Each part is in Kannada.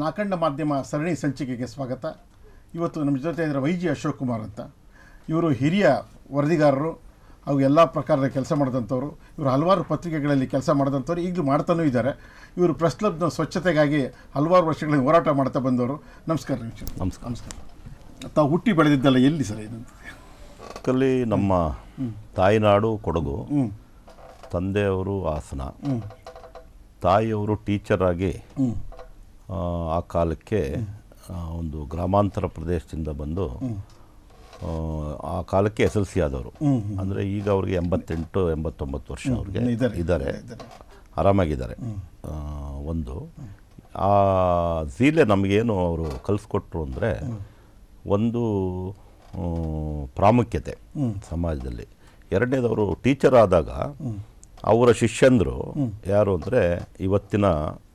ನಾಕಂಡ ಮಾಧ್ಯಮ ಸರಣಿ ಸಂಚಿಕೆಗೆ ಸ್ವಾಗತ. ಇವತ್ತು ನಮ್ಮ ಜೊತೆ ಇದ್ದಾರೆ ವೈಜಿ ಅಶೋಕ್ ಕುಮಾರ್ ಅಂತ. ಇವರು ಹಿರಿಯ ವರದಿಗಾರರು ಹಾಗೂ ಎಲ್ಲ ಪ್ರಕಾರದ ಕೆಲಸ ಮಾಡಿದಂಥವ್ರು. ಇವರು ಹಲವಾರು ಪತ್ರಿಕೆಗಳಲ್ಲಿ ಕೆಲಸ ಮಾಡಿದಂಥವ್ರು, ಈಗಲೂ ಮಾಡ್ತಾನೂ ಇದ್ದಾರೆ. ಇವರು ಪ್ರೆಸ್ ಕ್ಲಬ್ನ ಸ್ವಚ್ಛತೆಗಾಗಿ ಹಲವಾರು ವರ್ಷಗಳಿಂದ ಹೋರಾಟ ಮಾಡ್ತಾ ಬಂದವರು. ನಮಸ್ಕಾರ. ನಮಸ್ಕಾರ. ನಮಸ್ಕಾರ. ತಾವು ಹುಟ್ಟಿ ಬೆಳೆದಿದ್ದಲ್ಲ ಎಲ್ಲಿ ಸರ್ ಇದಂತ? ನಮ್ಮ ತಾಯಿನಾಡು ಕೊಡಗು, ತಂದೆಯವರು ಹಾಸನ, ತಾಯಿಯವರು ಟೀಚರಾಗಿ ಆ ಕಾಲಕ್ಕೆ ಒಂದು ಗ್ರಾಮಾಂತರ ಪ್ರದೇಶದಿಂದ ಬಂದು ಆ ಕಾಲಕ್ಕೆ SLC ಆದವರು. ಅಂದರೆ ಈಗ ಅವ್ರಿಗೆ 88-89 ವರ್ಷ ಅವ್ರಿಗೆ ಇದ್ದಾರೆ, ಆರಾಮಾಗಿದ್ದಾರೆ. ಒಂದು ಆ ಝೀಲೆ ನಮಗೇನು ಅವರು ಕಲಿಸ್ಕೊಟ್ರು ಅಂದರೆ ಒಂದು ಪ್ರಾಮುಖ್ಯತೆ ಸಮಾಜದಲ್ಲಿ. ಎರಡನೇದವರು ಟೀಚರ್ ಆದಾಗ ಅವರ ಶಿಷ್ಯಂದರು ಯಾರು ಅಂದರೆ ಇವತ್ತಿನ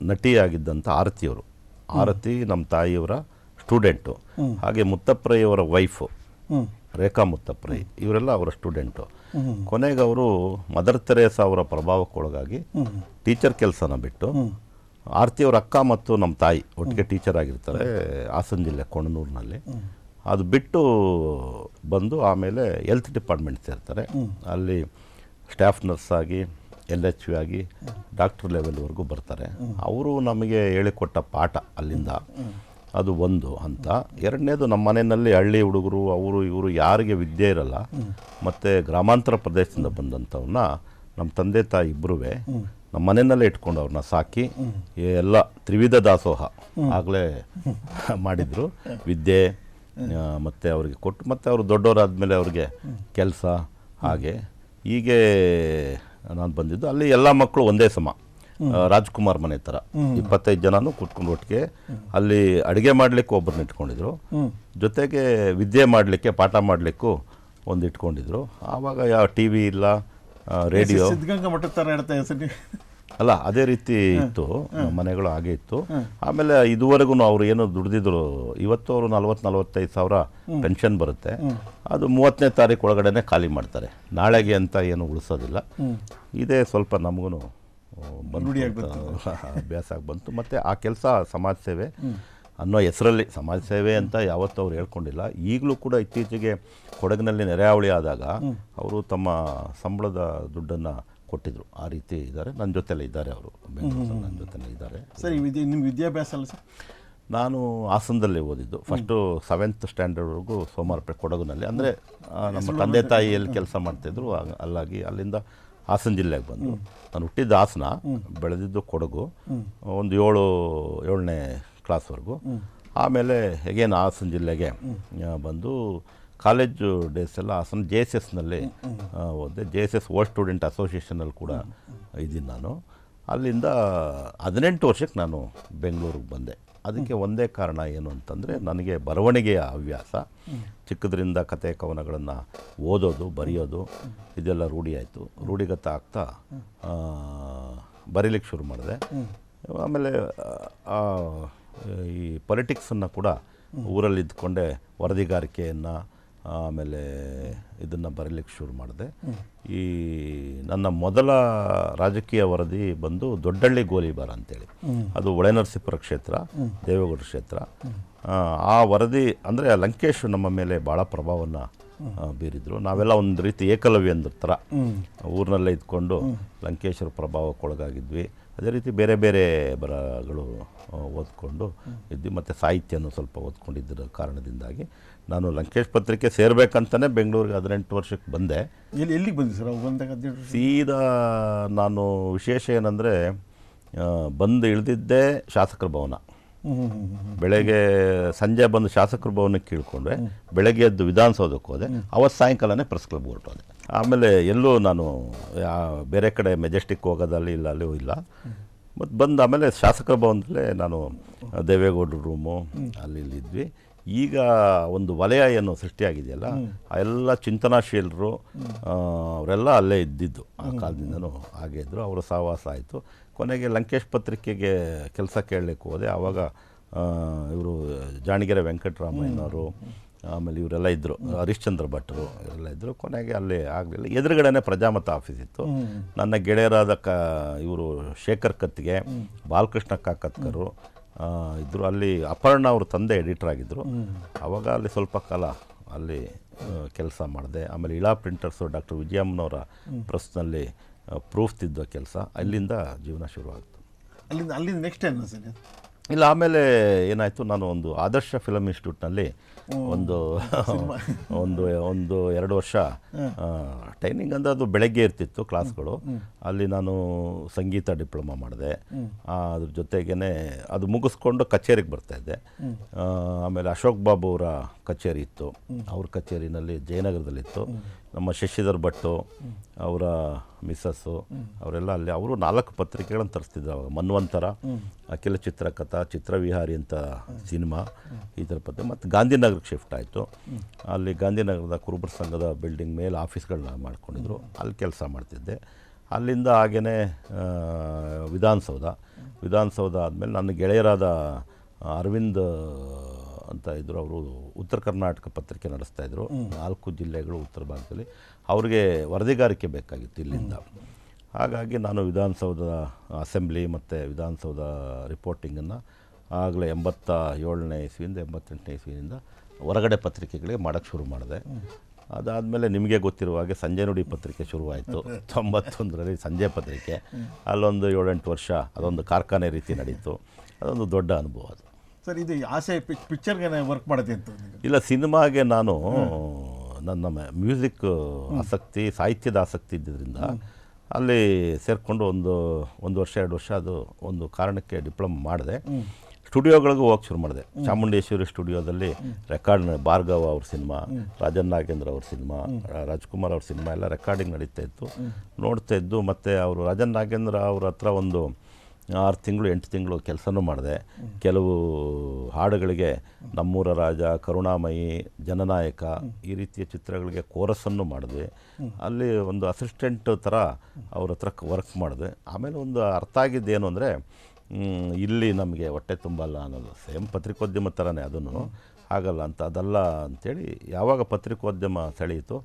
ನಟಿಯಾಗಿದ್ದಂಥ ಆರತಿಯವರು. ಆರತಿ ನಮ್ಮ ತಾಯಿಯವರ ಸ್ಟೂಡೆಂಟು. ಹಾಗೆ ಮುತ್ತಪ್ರೈಯವರ ವೈಫು ರೇಖಾ ಮುತ್ತಪ್ರೈ, ಇವರೆಲ್ಲ ಅವರ ಸ್ಟೂಡೆಂಟು. ಕೊನೆಗೆ ಅವರು ಮದರ್ ತೆರೇಸಾ ಅವರ ಪ್ರಭಾವಕ್ಕೊಳಗಾಗಿ ಟೀಚರ್ ಕೆಲಸನ ಬಿಟ್ಟು, ಆರತಿಯವರ ಅಕ್ಕ ಮತ್ತು ನಮ್ಮ ತಾಯಿ ಒಟ್ಟಿಗೆ ಟೀಚರ್ ಆಗಿರ್ತಾರೆ ಹಾಸನ ಜಿಲ್ಲೆ ಕೊಣನೂರಿನಲ್ಲಿ. ಅದು ಬಿಟ್ಟು ಬಂದು ಆಮೇಲೆ ಹೆಲ್ತ್ ಡಿಪಾರ್ಟ್ಮೆಂಟ್ ಸೇರ್ತಾರೆ. ಅಲ್ಲಿ ಸ್ಟಾಫ್ ನರ್ಸ್ ಆಗಿ, LHV ಆಗಿ ಡಾಕ್ಟರ್ ಲೆವೆಲ್ವರೆಗೂ ಬರ್ತಾರೆ. ಅವರು ನಮಗೆ ಹೇಳಿಕೊಟ್ಟ ಪಾಠ ಅಲ್ಲಿಂದ ಅದು ಒಂದು ಹಂತ. ಎರಡನೇದು ನಮ್ಮ ಮನೆಯಲ್ಲಿ ಹಳ್ಳಿ ಹುಡುಗರು ಅವರು ಇವರು ಯಾರಿಗೆ ವಿದ್ಯೆ ಇರಲ್ಲ ಮತ್ತು ಗ್ರಾಮಾಂತರ ಪ್ರದೇಶದಿಂದ ಬಂದಂಥವನ್ನ ನಮ್ಮ ತಂದೆ ತಾಯಿ ಇಬ್ಬರೂ ನಮ್ಮ ಮನೆಯಲ್ಲೇ ಇಟ್ಕೊಂಡು ಅವ್ರನ್ನ ಸಾಕಿ ಎಲ್ಲ ತ್ರಿವಿಧ ದಾಸೋಹ ಆಗಲೇ ಮಾಡಿದರು. ವಿದ್ಯೆ ಮತ್ತು ಅವ್ರಿಗೆ ಕೊಟ್ಟು, ಮತ್ತು ಅವರು ದೊಡ್ಡವರಾದಮೇಲೆ ಅವ್ರಿಗೆ ಕೆಲಸ. ಹೀಗೆ ನಾನು ಬಂದಿದ್ದು. ಅಲ್ಲಿ ಎಲ್ಲ ಮಕ್ಕಳು ಒಂದೇ ಸಮ, ರಾಜ್ಕುಮಾರ್ ಮನೆ ಥರ 25 ಜನನೂ ಕೂತ್ಕೊಂಡು ಒಟ್ಟಿಗೆ ಅಲ್ಲಿ ಅಡುಗೆ ಮಾಡಲಿಕ್ಕೆ ಒಬ್ಬರನ್ನ ಇಟ್ಕೊಂಡಿದ್ರು, ಜೊತೆಗೆ ವಿದ್ಯೆ ಮಾಡಲಿಕ್ಕೆ ಪಾಠ ಮಾಡಲಿಕ್ಕೂ ಒಂದು ಇಟ್ಕೊಂಡಿದ್ರು. ಆವಾಗ ಯಾವ TV ಇಲ್ಲ, ರೇಡಿಯೋ ಸಿದ್ಧಗಂಗಾ ಮಠದ ಥರ ಹೇಳ್ತಾ ಅಲ್ಲ, ಅದೇ ರೀತಿ ಇತ್ತು, ಮನೆಗಳು ಹಾಗೆ ಇತ್ತು. ಆಮೇಲೆ ಇದುವರೆಗೂ ಅವ್ರು ಏನು ದುಡಿದಿದ್ರು, ಇವತ್ತು ಅವರು 40-45 ಸಾವಿರ ಪೆನ್ಷನ್ ಬರುತ್ತೆ. ಅದು 30ನೇ ತಾರೀಕು ಒಳಗಡೆ ಖಾಲಿ ಮಾಡ್ತಾರೆ. ನಾಳೆಗೆ ಅಂತ ಏನು ಉಳಿಸೋದಿಲ್ಲ. ಇದೇ ಸ್ವಲ್ಪ ನಮಗೂ ಅಭ್ಯಾಸ ಆಗಿ ಬಂತು. ಮತ್ತು ಆ ಕೆಲಸ ಸಮಾಜ ಸೇವೆ ಅನ್ನೋ ಹೆಸರಲ್ಲಿ, ಸಮಾಜ ಸೇವೆ ಅಂತ ಯಾವತ್ತೂ ಅವ್ರು ಹೇಳ್ಕೊಂಡಿಲ್ಲ. ಈಗಲೂ ಕೂಡ ಇತ್ತೀಚೆಗೆ ಕೊಡಗಿನಲ್ಲಿ ನೆರೆಹಾವಳಿ ಆದಾಗ ಅವರು ತಮ್ಮ ಸಂಬಳದ ದುಡ್ಡನ್ನು ಕೊಟ್ಟಿದ್ರು. ಆ ರೀತಿ ಇದ್ದಾರೆ. ನನ್ನ ಜೊತೆಲೇ ಇದ್ದಾರೆ ಅವರು, ಬೆಂಗಳೂರು ನನ್ನ ಜೊತೆಲೇ ಇದ್ದಾರೆ. ಸರ್, ನಿಮ್ಮ ವಿದ್ಯಾಭ್ಯಾಸ ಅಲ್ಲ ಸರ್? ನಾನು ಹಾಸನದಲ್ಲೇ ಓದಿದ್ದು. ಫಸ್ಟು 7th ಸ್ಟ್ಯಾಂಡರ್ಡ್ವರೆಗೂ ಸೋಮವಾರಪೇಟೆ ಕೊಡಗಿನಲ್ಲಿ. ಅಂದರೆ ನಮ್ಮ ತಂದೆ ತಾಯಿ ಎಲ್ಲಿ ಕೆಲಸ ಮಾಡ್ತಾಯಿದ್ರು ಅಲ್ಲಾಗಿ ಅಲ್ಲಿಂದ ಹಾಸನ ಜಿಲ್ಲೆಗೆ ಬಂದು, ನಾನು ಹುಟ್ಟಿದ್ದು ಹಾಸನ, ಬೆಳೆದಿದ್ದು ಕೊಡಗು. ಒಂದು 7ನೇ ಕ್ಲಾಸ್ವರೆಗೂ. ಆಮೇಲೆ ಹೇಗೇನು ಹಾಸನ ಜಿಲ್ಲೆಗೆ ಬಂದು ಕಾಲೇಜು ಡೇಸ್ ಎಲ್ಲ ಹಾಸನ JSSನಲ್ಲಿ ಓದಿದೆ. JSS ಓಲ್ಡ್ ಸ್ಟೂಡೆಂಟ್ ಅಸೋಸಿಯೇಷನಲ್ಲಿ ಕೂಡ ಇದ್ದೀನಿ ನಾನು. ಅಲ್ಲಿಂದ 18 ವರ್ಷಕ್ಕೆ ನಾನು ಬೆಂಗಳೂರಿಗೆ ಬಂದೆ. ಅದಕ್ಕೆ ಒಂದೇ ಕಾರಣ ಏನು ಅಂತಂದರೆ, ನನಗೆ ಬರವಣಿಗೆಯ ಹವ್ಯಾಸ. ಚಿಕ್ಕದ್ರಿಂದ ಕತೆ ಕವನಗಳನ್ನು ಓದೋದು, ಬರೆಯೋದು ಇದೆಲ್ಲ ರೂಢಿ ಆಯಿತು. ರೂಢಿಗತ ಆಗ್ತಾ ಬರೀಲಿಕ್ಕೆ ಶುರು ಮಾಡಿದೆ. ಆಮೇಲೆ ಈ ಪೊಲಿಟಿಕ್ಸನ್ನು ಕೂಡ ಊರಲ್ಲಿ ಇದ್ಕೊಂಡೆ ವರದಿಗಾರಿಕೆಯನ್ನು, ಆಮೇಲೆ ಇದನ್ನು ಬರೀಲಿಕ್ಕೆ ಶುರು ಮಾಡಿದೆ. ಈ ನನ್ನ ಮೊದಲ ರಾಜಕೀಯ ವರದಿ ಬಂದು ದೊಡ್ಡಹಳ್ಳಿ ಗೋಲಿಬಾರ ಅಂತೇಳಿ, ಅದು ಹೊಳೆನರಸೀಪುರ ಕ್ಷೇತ್ರ, ದೇವೇಗೌಡ ಕ್ಷೇತ್ರ. ಆ ವರದಿ ಅಂದರೆ ಲಂಕೇಶ್ ನಮ್ಮ ಮೇಲೆ ಭಾಳ ಪ್ರಭಾವವನ್ನು ಬೀರಿದ್ರು. ನಾವೆಲ್ಲ ಒಂದು ರೀತಿ ಏಕಲವ್ಯಂದ್ರ ಥರ ಊರಿನಲ್ಲೇ ಇದ್ಕೊಂಡು ಲಂಕೇಶ್ವರ ಪ್ರಭಾವಕ್ಕೊಳಗಾಗಿದ್ವಿ. ಅದೇ ರೀತಿ ಬೇರೆ ಬೇರೆ ಬರಹಗಳು ಓದ್ಕೊಂಡು ಇದ್ವಿ. ಮತ್ತು ಸಾಹಿತ್ಯನೂ ಸ್ವಲ್ಪ ಓದ್ಕೊಂಡಿದ್ದರ ಕಾರಣದಿಂದಾಗಿ ನಾನು ಲಂಕೇಶ್ ಪತ್ರಿಕೆ ಸೇರಬೇಕಂತಲೇ ಬೆಂಗಳೂರಿಗೆ 18 ವರ್ಷಕ್ಕೆ ಬಂದೆ. ಎಲ್ಲಿಗೆ ಬಂದಿ ಸರ್ ಬಂದಾಗ? 18 ಸೀದಾ ನಾನು ವಿಶೇಷ ಏನಂದರೆ, ಬಂದು ಇಳಿದಿದ್ದೇ ಶಾಸಕರ ಭವನ. ಬೆಳಗ್ಗೆ ಸಂಜೆ ಬಂದು ಶಾಸಕರ ಭವನಕ್ಕೆ ಇಳ್ಕೊಂಡ್ರೆ, ಬೆಳಗ್ಗೆ ಎದ್ದು ವಿಧಾನಸೌಧಕ್ಕೆ ಹೋದೆ. ಅವತ್ತು ಸಾಯಂಕಾಲನೇ ಪ್ರೆಸ್ ಕ್ಲಬ್ ಹೊರಟೋದೆ. ಆಮೇಲೆ ಎಲ್ಲೂ ನಾನು ಬೇರೆ ಕಡೆ ಮೆಜೆಸ್ಟಿಕ್ ಹೋಗೋದಲ್ಲಿ ಇಲ್ಲ, ಅಲ್ಲೂ ಇಲ್ಲ. ಮತ್ತು ಬಂದು ಆಮೇಲೆ ಶಾಸಕರ ಭವನದಲ್ಲೇ ನಾನು ದೇವೇಗೌಡರ ರೂಮು ಅಲ್ಲಿ ಇಲ್ಲಿದ್ವಿ. ಈಗ ಒಂದು ವಲಯ ಏನು ಸೃಷ್ಟಿಯಾಗಿದೆಯಲ್ಲ, ಆ ಎಲ್ಲ ಚಿಂತನಾಶೀಲರು ಅವರೆಲ್ಲ ಅಲ್ಲೇ ಇದ್ದಿದ್ದು. ಆ ಕಾಲದಿಂದನೂ ಹಾಗೆ ಇದ್ದರು. ಅವರ ಸಹವಾಸ ಆಯಿತು. ಕೊನೆಗೆ ಲಂಕೇಶ್ ಪತ್ರಿಕೆಗೆ ಕೆಲಸ ಕೇಳಲಿಕ್ಕೆ ಹೋದೆ. ಆವಾಗ ಇವರು ಜಾಣಿಗೆರೆ ವೆಂಕಟರಾಮಯ್ಯನವರು, ಆಮೇಲೆ ಇವರೆಲ್ಲ ಇದ್ದರು, ಹರಿಶ್ಚಂದ್ರ ಭಟ್ರು ಇವರೆಲ್ಲ ಇದ್ದರು. ಕೊನೆಗೆ ಅಲ್ಲಿ ಆಗಲಿಲ್ಲ. ಎದುರುಗಡೆನೇ ಪ್ರಜಾಮತ ಆಫೀಸ್ ಇತ್ತು. ನನ್ನ ಗೆಳೆಯರಾದ ಇವರು ಶೇಖರ್ ಕತ್ತಿಗೆ, ಬಾಲಕೃಷ್ಣ ಕಾಕತ್ಕರು, ಇದ್ದರು. ಅಲ್ಲಿ ಅಪರ್ಣ ಅವ್ರ ತಂದೆ ಎಡಿಟರ್ ಆಗಿದ್ದರು. ಆವಾಗ ಅಲ್ಲಿ ಸ್ವಲ್ಪ ಕಾಲ ಅಲ್ಲಿ ಕೆಲಸ ಮಾಡಿದೆ. ಆಮೇಲೆ ಇಳಾ ಪ್ರಿಂಟರ್ಸು ಡಾಕ್ಟರ್ ವಿಜಯಮ್ಮನವರ ಪ್ರೆಸ್ನಲ್ಲಿ ಪ್ರೂಫ್ ತಿದ್ದುವ ಕೆಲಸ, ಅಲ್ಲಿಂದ ಜೀವನ ಶುರುವಾಯಿತು. ಅಲ್ಲಿಂದ ನೆಕ್ಸ್ಟ್ ಏನು ಸರ್? ಇಲ್ಲ, ಆಮೇಲೆ ಏನಾಯಿತು, ನಾನು ಒಂದು ಆದರ್ಶ ಫಿಲಮ್ ಇನ್ಸ್ಟಿಟ್ಯೂಟ್ನಲ್ಲಿ ಒಂದು 2 ವರ್ಷ ಟ್ರೈನಿಂಗ್ ಅಂದರೆ ಅದು ಬೆಳಗ್ಗೆ ಇರ್ತಿತ್ತು ಕ್ಲಾಸ್ಗಳು. ಅಲ್ಲಿ ನಾನು ಸಂಗೀತ ಡಿಪ್ಲೊಮಾ ಮಾಡಿದೆ. ಅದ್ರ ಜೊತೆಗೇ ಅದು ಮುಗಿಸ್ಕೊಂಡು ಕಚೇರಿಗೆ ಬರ್ತಾಯಿದ್ದೆ. ಆಮೇಲೆ ಅಶೋಕ್ ಬಾಬು ಅವರ ಕಚೇರಿ ಇತ್ತು, ಅವ್ರ ಕಚೇರಿನಲ್ಲಿ ಜಯನಗರದಲ್ಲಿತ್ತು. ನಮ್ಮ ಶಶಿಧರ್ ಭಟ್ಟು ಅವರ ಮಿಸ್ಸಸ್ಸು ಅವರೆಲ್ಲ ಅಲ್ಲಿ, ಅವರು 4 ಪತ್ರಿಕೆಗಳನ್ನು ತರಿಸ್ತಿದ್ರು ಅವಾಗ. ಮನ್ವಂತರ, ಅಖಿಲ ಚಿತ್ರಕಥಾ, ಚಿತ್ರವಿಹಾರಿ ಅಂತ ಸಿನಿಮಾ, ಈ ಥರ ಪತ್ರಿಕೆ. ಮತ್ತು ಗಾಂಧಿನಗರಕ್ಕೆ ಶಿಫ್ಟ್ ಆಯಿತು. ಅಲ್ಲಿ ಗಾಂಧಿನಗರದ ಕುರುಬರ ಸಂಘದ ಬಿಲ್ಡಿಂಗ್ ಮೇಲೆ ಆಫೀಸ್ಗಳನ್ನ ಮಾಡ್ಕೊಂಡಿದ್ರು, ಅಲ್ಲಿ ಕೆಲಸ ಮಾಡ್ತಿದ್ದೆ. ಅಲ್ಲಿಂದ ಹಾಗೇ ವಿಧಾನಸೌಧ ಆದಮೇಲೆ ನನ್ನ ಗೆಳೆಯರಾದ ಅರವಿಂದ್ ಅಂತ ಇದ್ದರು, ಅವರು ಉತ್ತರ ಕರ್ನಾಟಕ ಪತ್ರಿಕೆ ನಡೆಸ್ತಾಯಿದ್ರು. 4 ಜಿಲ್ಲೆಗಳು ಉತ್ತರ ಭಾರತದಲ್ಲಿ. ಅವ್ರಿಗೆ ವರದಿಗಾರಿಕೆ ಬೇಕಾಗಿತ್ತು ಇಲ್ಲಿಂದ. ಹಾಗಾಗಿ ನಾನು ವಿಧಾನಸೌಧದ ಅಸೆಂಬ್ಲಿ ಮತ್ತು ವಿಧಾನಸೌಧ ರಿಪೋರ್ಟಿಂಗನ್ನು ಆಗಲೇ 87ನೇ ಇಸ್ವಿಯಿಂದ 88ನೇ ಇಸ್ವಿಯಿಂದ ಹೊರಗಡೆ ಪತ್ರಿಕೆಗಳಿಗೆ ಮಾಡೋಕ್ಕೆ ಶುರು ಮಾಡಿದೆ. ಅದಾದಮೇಲೆ ನಿಮಗೆ ಗೊತ್ತಿರುವ ಹಾಗೆ ಸಂಜೆ ನುಡಿ ಪತ್ರಿಕೆ ಶುರುವಾಯಿತು 91ರಲ್ಲಿ. ಸಂಜೆ ಪತ್ರಿಕೆ ಅಲ್ಲೊಂದು 7-8 ವರ್ಷ ಅದೊಂದು ಕಾರ್ಖಾನೆ ರೀತಿ ನಡೀತು. ಅದೊಂದು ದೊಡ್ಡ ಅನುಭವ ಅದು. ಸರ್, ಇದು ಆಸೆ ಪಿಕ್ಚರ್ಗೆ ವರ್ಕ್ ಮಾಡುತ್ತೆ ಅಂತ? ಇಲ್ಲ, ಸಿನಿಮಾಗೆ ನಾನು ನನ್ನ ಮ್ಯೂಸಿಕ್ ಆಸಕ್ತಿ, ಸಾಹಿತ್ಯದ ಆಸಕ್ತಿ ಇದ್ದಿದ್ದರಿಂದ ಅಲ್ಲಿ ಸೇರಿಕೊಂಡು ಒಂದು ವರ್ಷ 2 ವರ್ಷ ಅದು ಒಂದು ಕಾರಣಕ್ಕೆ ಡಿಪ್ಲೊಮಾ ಮಾಡಿದೆ. ಸ್ಟುಡಿಯೋಗಳಿಗೂ ಹೋಗಿ ಶುರು ಮಾಡಿದೆ. ಚಾಮುಂಡೇಶ್ವರಿ ಸ್ಟುಡಿಯೋದಲ್ಲಿ ರೆಕಾರ್ಡ್, ಭಾರ್ಗವ ಅವ್ರ ಸಿನಿಮಾ, ರಾಜನ್ ನಾಗೇಂದ್ರ ಅವ್ರ ಸಿನಿಮಾ, ರಾಜ್ಕುಮಾರ್ ಅವ್ರ ಸಿನಿಮಾ ಎಲ್ಲ ರೆಕಾರ್ಡಿಂಗ್ ನಡೀತಾ ಇತ್ತು, ನೋಡ್ತಾ ಇದ್ದು. ಮತ್ತು ಅವರು ರಾಜನ್ ನಾಗೇಂದ್ರ ಅವ್ರ ಹತ್ರ ಒಂದು 6 ತಿಂಗಳು 8 ತಿಂಗಳು ಕೆಲಸನೂ ಮಾಡಿದೆ. ಕೆಲವು ಹಾಡುಗಳಿಗೆ ನಮ್ಮೂರ ರಾಜ, ಕರುಣಾಮಯಿ, ಜನನಾಯಕ ಈ ರೀತಿಯ ಚಿತ್ರಗಳಿಗೆ ಕೋರಸನ್ನು ಮಾಡಿದ್ವಿ. ಅಲ್ಲಿ ಒಂದು ಅಸಿಸ್ಟೆಂಟ್ ಥರ ಅವ್ರ ಹತ್ರ ವರ್ಕ್ ಮಾಡಿದೆ. ಆಮೇಲೆ ಒಂದು ಅರ್ಥ ಆಗಿದ್ದೇನು ಅಂದರೆ, ಇಲ್ಲಿ ನಮಗೆ ಹೊಟ್ಟೆ ತುಂಬಲ್ಲ ಅನ್ನೋದು. ಸೇಮ್ ಪತ್ರಿಕೋದ್ಯಮ ಥರನೇ ಅದನ್ನು, ಆಗಲ್ಲ ಅಂತ. ಅದಲ್ಲ ಅಂಥೇಳಿ ಯಾವಾಗ ಪತ್ರಿಕೋದ್ಯಮ ಸೆಳೆಯಿತು,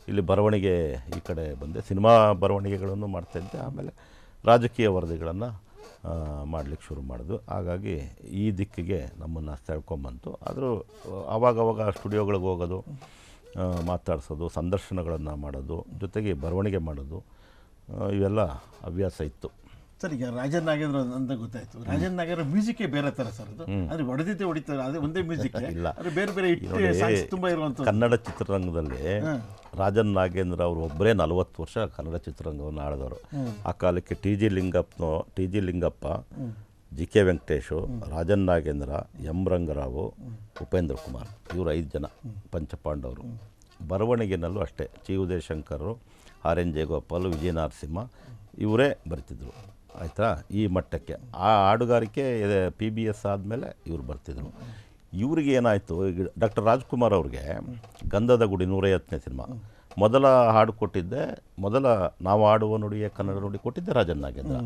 ಇಲ್ಲಿ ಬರವಣಿಗೆ ಈ ಕಡೆ ಬಂದೆ. ಸಿನಿಮಾ ಬರವಣಿಗೆಗಳನ್ನು ಮಾಡ್ತಾಯಿದ್ದೆ. ಆಮೇಲೆ ರಾಜಕೀಯ ವರದಿಗಳನ್ನು ಮಾಡಲಿಕ್ಕೆ ಶುರು ಮಾಡಿದ್ವು. ಹಾಗಾಗಿ ಈ ದಿಕ್ಕಿಗೆ ನಮ್ಮನ್ನು ಸೆಳ್ಕೊಂಬಂತು. ಆದರೂ ಆವಾಗವಾಗ ಸ್ಟುಡಿಯೋಗಳಿಗೆ ಹೋಗೋದು, ಮಾತಾಡಿಸೋದು, ಸಂದರ್ಶನಗಳನ್ನು ಮಾಡೋದು, ಜೊತೆಗೆ ಬರವಣಿಗೆ ಮಾಡೋದು, ಇವೆಲ್ಲ ಹವ್ಯಾಸ ಇತ್ತು. ಸರ್, ಈಗ ರಾಜನ್ ನಾಗೇಂದ್ರ ಅಂತ ಗೊತ್ತಾಯ್ತು. ರಾಜನ್ ನಾಗೇಂದ್ರ ಮ್ಯೂಸಿಕ್ಕೇ ಬೇರೆ ಥರ ಸರ್. ಅದು ಅಂದರೆ ಹೊಡೆದಿದ್ದೆ ಅದೇ ಒಂದೇ ಮ್ಯೂಸಿಕ್ ಇಲ್ಲ, ಬೇರೆ ಬೇರೆ ತುಂಬ ಇರುವಂಥ. ಕನ್ನಡ ಚಿತ್ರರಂಗದಲ್ಲಿ ರಾಜನ್ ನಾಗೇಂದ್ರ ಅವರು ಒಬ್ಬರೇ 40 ವರ್ಷ ಕನ್ನಡ ಚಿತ್ರರಂಗವನ್ನು ಆಳಿದವರು. ಆ ಕಾಲಕ್ಕೆ T G Lingappa, G K Venkateshu, Rajan Nagendra, M Rangarao, Upendra Kumar, ಇವರು 5 ಜನ ಪಂಚಪಾಂಡವರು. ಬರವಣಿಗೆನಲ್ಲೂ ಅಷ್ಟೇ, ಚಿ ಉದಯಶಂಕರರು, ಆರ್ ಎನ್ ಜಯಗೋಪಾಲ್, ವಿಜಯ ನರಸಿಂಹ ಇವರೇ ಬರ್ತಿದ್ರು. ಆಯಿತಾ, ಈ ಮಟ್ಟಕ್ಕೆ. ಆ ಹಾಡುಗಾರಿಕೆ PBS ಆದಮೇಲೆ ಇವರು ಬರ್ತಿದ್ರು. ಇವ್ರಿಗೆ ಏನಾಯಿತು, ಈಗ ಡಾಕ್ಟರ್ ರಾಜ್ಕುಮಾರ್ ಅವ್ರಿಗೆ ಗಂಧದ ಗುಡಿ 150ನೇ ಸಿನಿಮಾ ಮೊದಲ ಹಾಡು ಕೊಟ್ಟಿದ್ದೆ, ಮೊದಲ ನಾವು ಆಡುವ ನುಡಿಯೇ ಕನ್ನಡ ನುಡಿ ಕೊಟ್ಟಿದ್ದೆ ರಾಜನ್ ನಾಗೇಂದ್ರ.